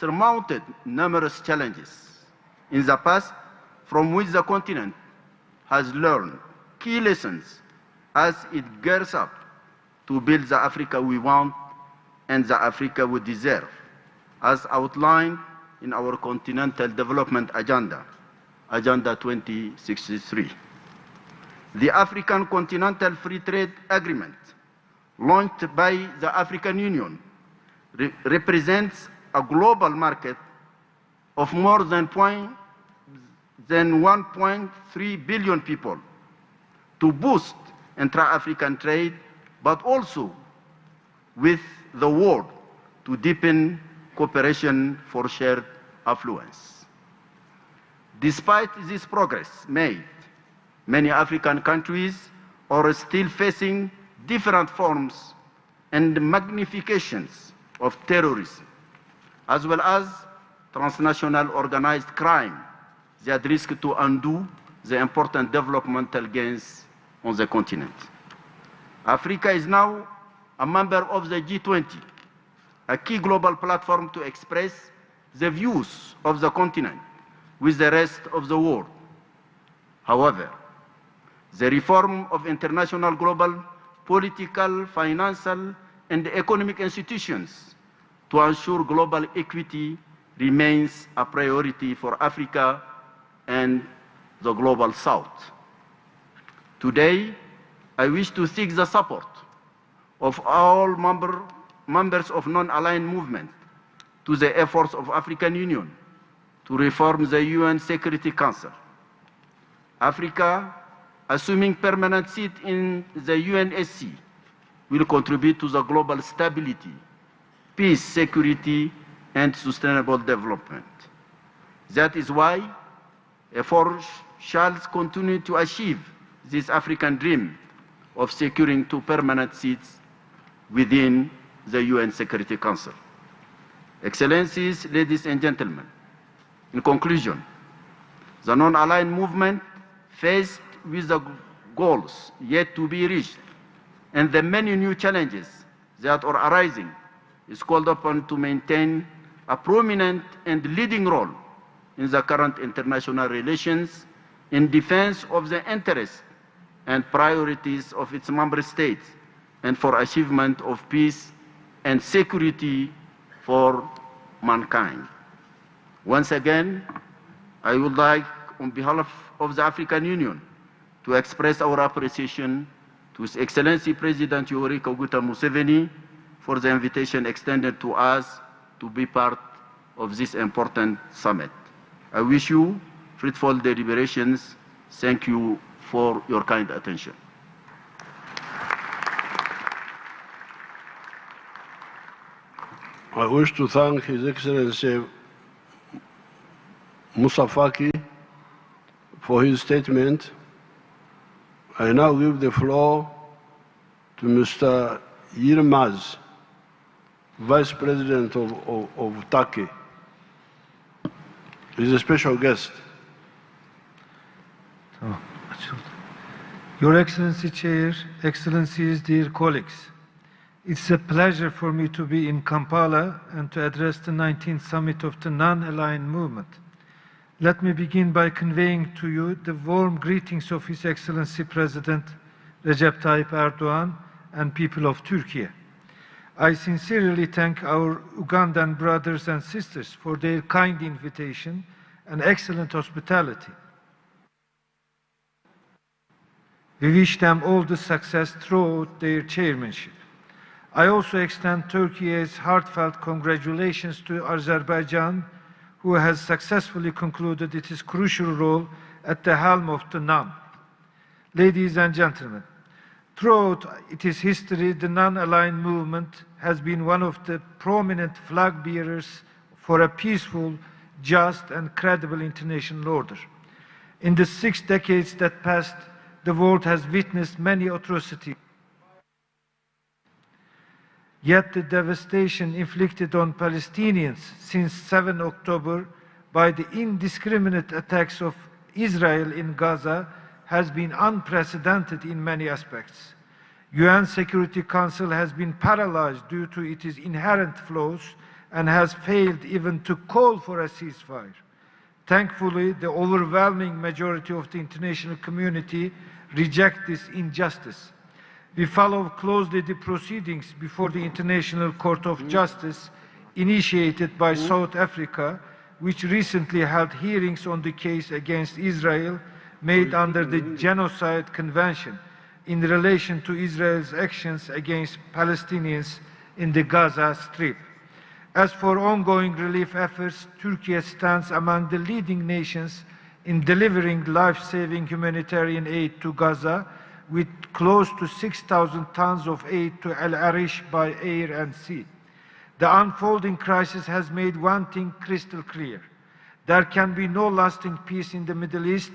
surmounted numerous challenges in the past from which the continent has learned key lessons as it gears up to build the Africa we want and the Africa we deserve, as outlined in our Continental Development Agenda, Agenda 2063. The African Continental Free Trade Agreement, launched by the African Union, represents a global market of more than 1.3 billion people to boost intra-African trade, but also with the world to deepen cooperation for shared affluence. Despite this progress made, many African countries are still facing different forms and magnifications of terrorism, as well as transnational organized crime that risk to undo the important developmental gains on the continent. Africa is now a member of the G20, a key global platform to express the views of the continent with the rest of the world. However, the reform of international global political, financial, and economic institutions to ensure global equity remains a priority for Africa and the global South. Today, I wish to seek the support of all members of non-aligned movement to the efforts of African Union to reform the UN Security Council. Africa, assuming permanent seat in the UNSC, will contribute to the global stability, peace, security, and sustainable development. That is why efforts shall continue to achieve this African dream of securing 2 permanent seats within the UN Security Council. Excellencies, ladies and gentlemen, in conclusion, the non-aligned movement, faced with the goals yet to be reached and the many new challenges that are arising, is called upon to maintain a prominent and leading role in the current international relations in defense of the interests and priorities of its member states and for achievement of peace and security for mankind. Once again, I would like, on behalf of the African Union, to express our appreciation to His Excellency President Yoweri Kaguta Museveni for the invitation extended to us to be part of this important summit. I wish you fruitful deliberations. Thank you for your kind attention. I wish to thank His Excellency Moussa Faki for his statement. I now give the floor to Mr. Yilmaz, Vice President of Turkey. He's a special guest. Your Excellency Chair, Excellencies, dear colleagues, it's a pleasure for me to be in Kampala and to address the 19th Summit of the Non-Aligned Movement. Let me begin by conveying to you the warm greetings of His Excellency President Recep Tayyip Erdogan and people of Turkey. I sincerely thank our Ugandan brothers and sisters for their kind invitation and excellent hospitality. We wish them all the success throughout their chairmanship. I also extend Turkey's heartfelt congratulations to Azerbaijan, who has successfully concluded its crucial role at the helm of the NAM. Ladies and gentlemen, throughout its history, the non-aligned movement has been one of the prominent flag bearers for a peaceful, just, and credible international order. In the 6 decades that passed, the world has witnessed many atrocities. Yet the devastation inflicted on Palestinians since 7 October by the indiscriminate attacks of Israel in Gaza has been unprecedented in many aspects. UN Security Council has been paralyzed due to its inherent flaws and has failed even to call for a ceasefire. Thankfully, the overwhelming majority of the international community reject this injustice. We follow closely the proceedings before the International Court of Justice initiated by South Africa, which recently held hearings on the case against Israel made under the Genocide Convention in relation to Israel's actions against Palestinians in the Gaza Strip. As for ongoing relief efforts, Turkey stands among the leading nations in delivering life-saving humanitarian aid to Gaza, with close to 6,000 tons of aid to Al Arish by air and sea. The unfolding crisis has made one thing crystal clear. There can be no lasting peace in the Middle East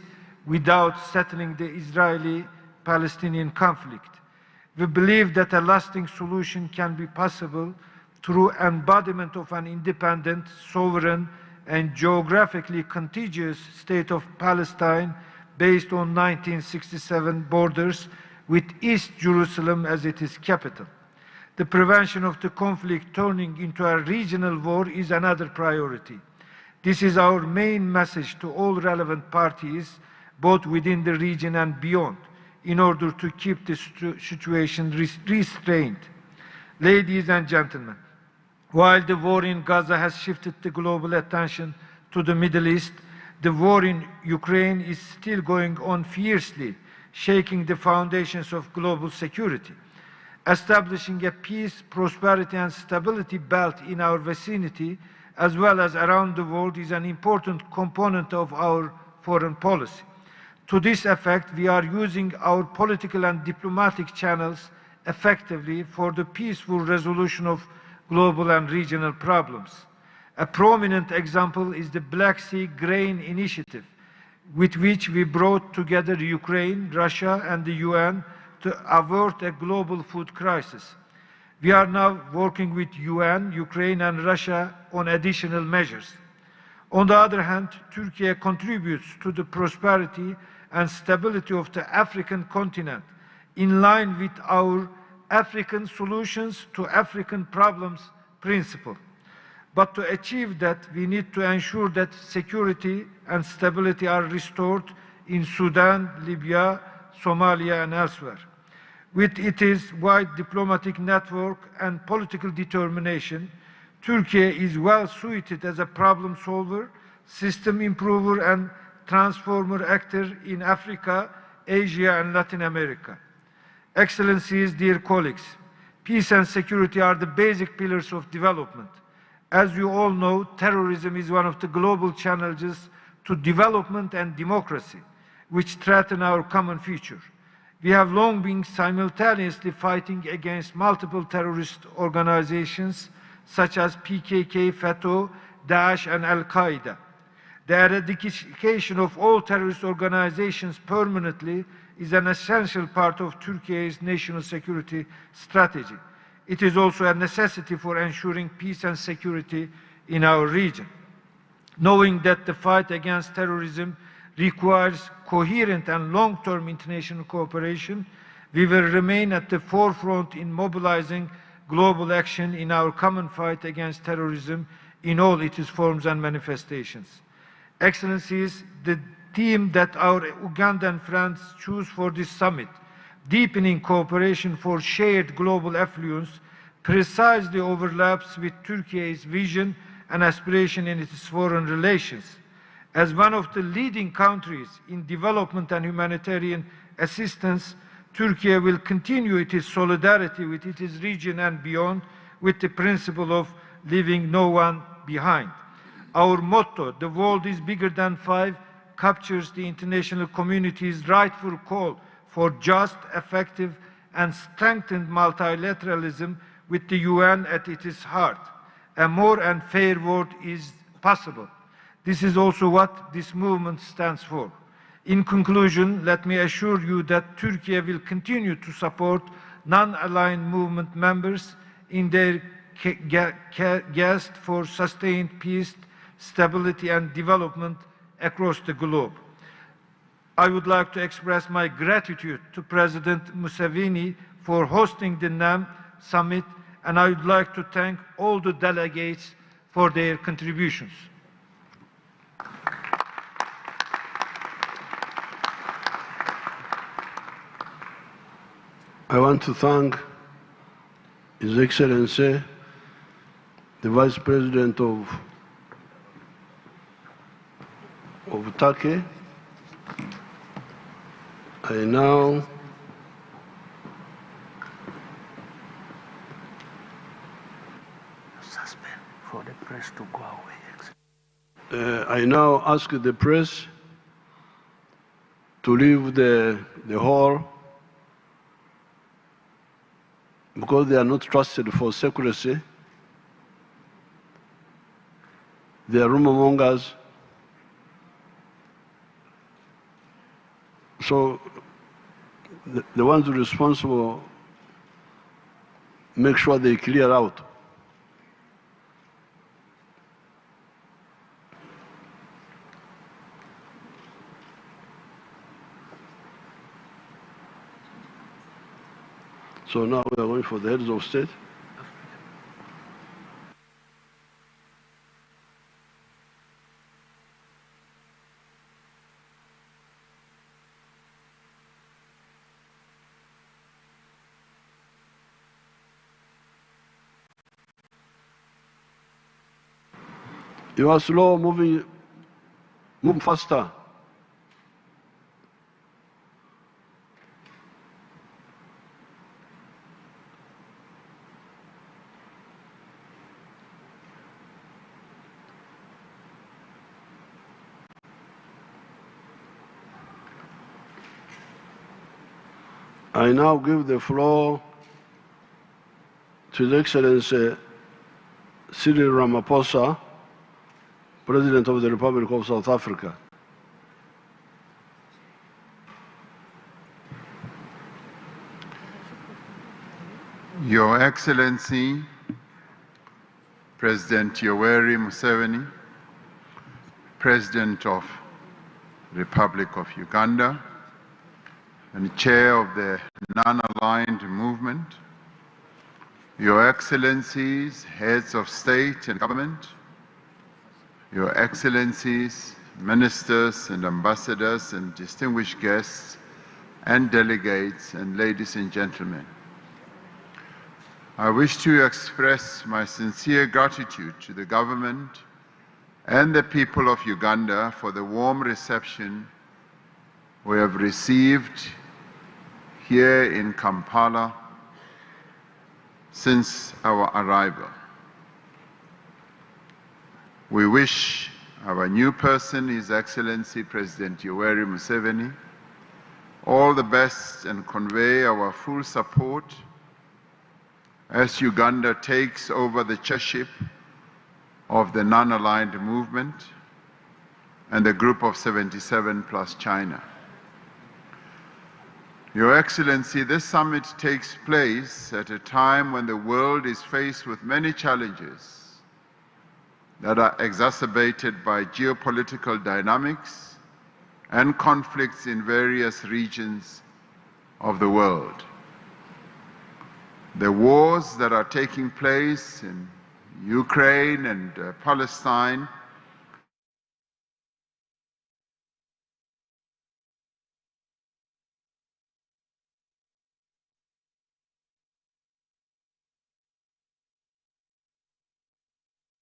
without settling the Israeli-Palestinian conflict. We believe that a lasting solution can be possible through embodiment of an independent, sovereign, and geographically contiguous state of Palestine based on 1967 borders with East Jerusalem as its capital. The prevention of the conflict turning into a regional war is another priority. This is our main message to all relevant parties, both within the region and beyond. in order to keep the situation restrained. Ladies and gentlemen, while the war in Gaza has shifted the global attention to the Middle East, the war in Ukraine is still going on fiercely, shaking the foundations of global security. Establishing a peace, prosperity, and stability belt in our vicinity, as well as around the world, is an important component of our foreign policy. To this effect, we are using our political and diplomatic channels effectively for the peaceful resolution of global and regional problems. A prominent example is the Black Sea Grain Initiative, with which we brought together Ukraine, Russia, and the UN to avert a global food crisis. We are now working with UN, Ukraine, and Russia on additional measures. On the other hand, Turkey contributes to the prosperity and stability of the African continent in line with our African solutions to African problems principle. But to achieve that, we need to ensure that security and stability are restored in Sudan, Libya, Somalia, and elsewhere. With its wide diplomatic network and political determination, Turkey is well suited as a problem solver, system improver, and transformer actor in Africa, Asia, and Latin America. Excellencies, dear colleagues, peace and security are the basic pillars of development. As you all know, terrorism is one of the global challenges to development and democracy, which threaten our common future. We have long been simultaneously fighting against multiple terrorist organizations such as PKK, FATO, Daesh, and Al-Qaeda. The eradication of all terrorist organizations permanently is an essential part of Turkey's national security strategy. It is also a necessity for ensuring peace and security in our region. Knowing that the fight against terrorism requires coherent and long-term international cooperation, we will remain at the forefront in mobilizing global action in our common fight against terrorism in all its forms and manifestations. Excellencies, the theme that our Ugandan friends choose for this summit, deepening cooperation for shared global affluence, precisely overlaps with Turkey's vision and aspiration in its foreign relations. As one of the leading countries in development and humanitarian assistance, Turkey will continue its solidarity with its region and beyond, with the principle of leaving no one behind. Our motto, "The world is bigger than five," captures the international community's rightful call for just, effective, and strengthened multilateralism with the UN at its heart. A more and fair world is possible. This is also what this movement stands for. In conclusion, let me assure you that Turkey will continue to support non-aligned movement members in their quest for sustained peace, stability, and development across the globe. I would like to express my gratitude to President Museveni for hosting the NAM summit, and I would like to thank all the delegates for their contributions. I want to thank His Excellency, the Vice President of Turkey. I now suspend for the press to go away. I now ask the press to leave the hall because they are not trusted for secrecy. They are rumor mongers. So the ones responsible make sure they clear out. So now we are going for the heads of state. You are slow moving. Move faster. I now give the floor to His Excellency Cyril Ramaphosa, President of the Republic of South Africa. Your Excellency, President Yoweri Museveni, President of the Republic of Uganda, and Chair of the Non-Aligned Movement, Your Excellencies, Heads of State and Government, Your Excellencies, Ministers and Ambassadors and distinguished guests and delegates, and ladies and gentlemen. I wish to express my sincere gratitude to the government and the people of Uganda for the warm reception we have received here in Kampala since our arrival. We wish our new person, His Excellency President Yoweri Museveni, all the best and convey our full support as Uganda takes over the chairmanship of the Non-Aligned Movement and the Group of 77 plus China. Your Excellency, this summit takes place at a time when the world is faced with many challenges that are exacerbated by geopolitical dynamics and conflicts in various regions of the world. The wars that are taking place in Ukraine and Palestine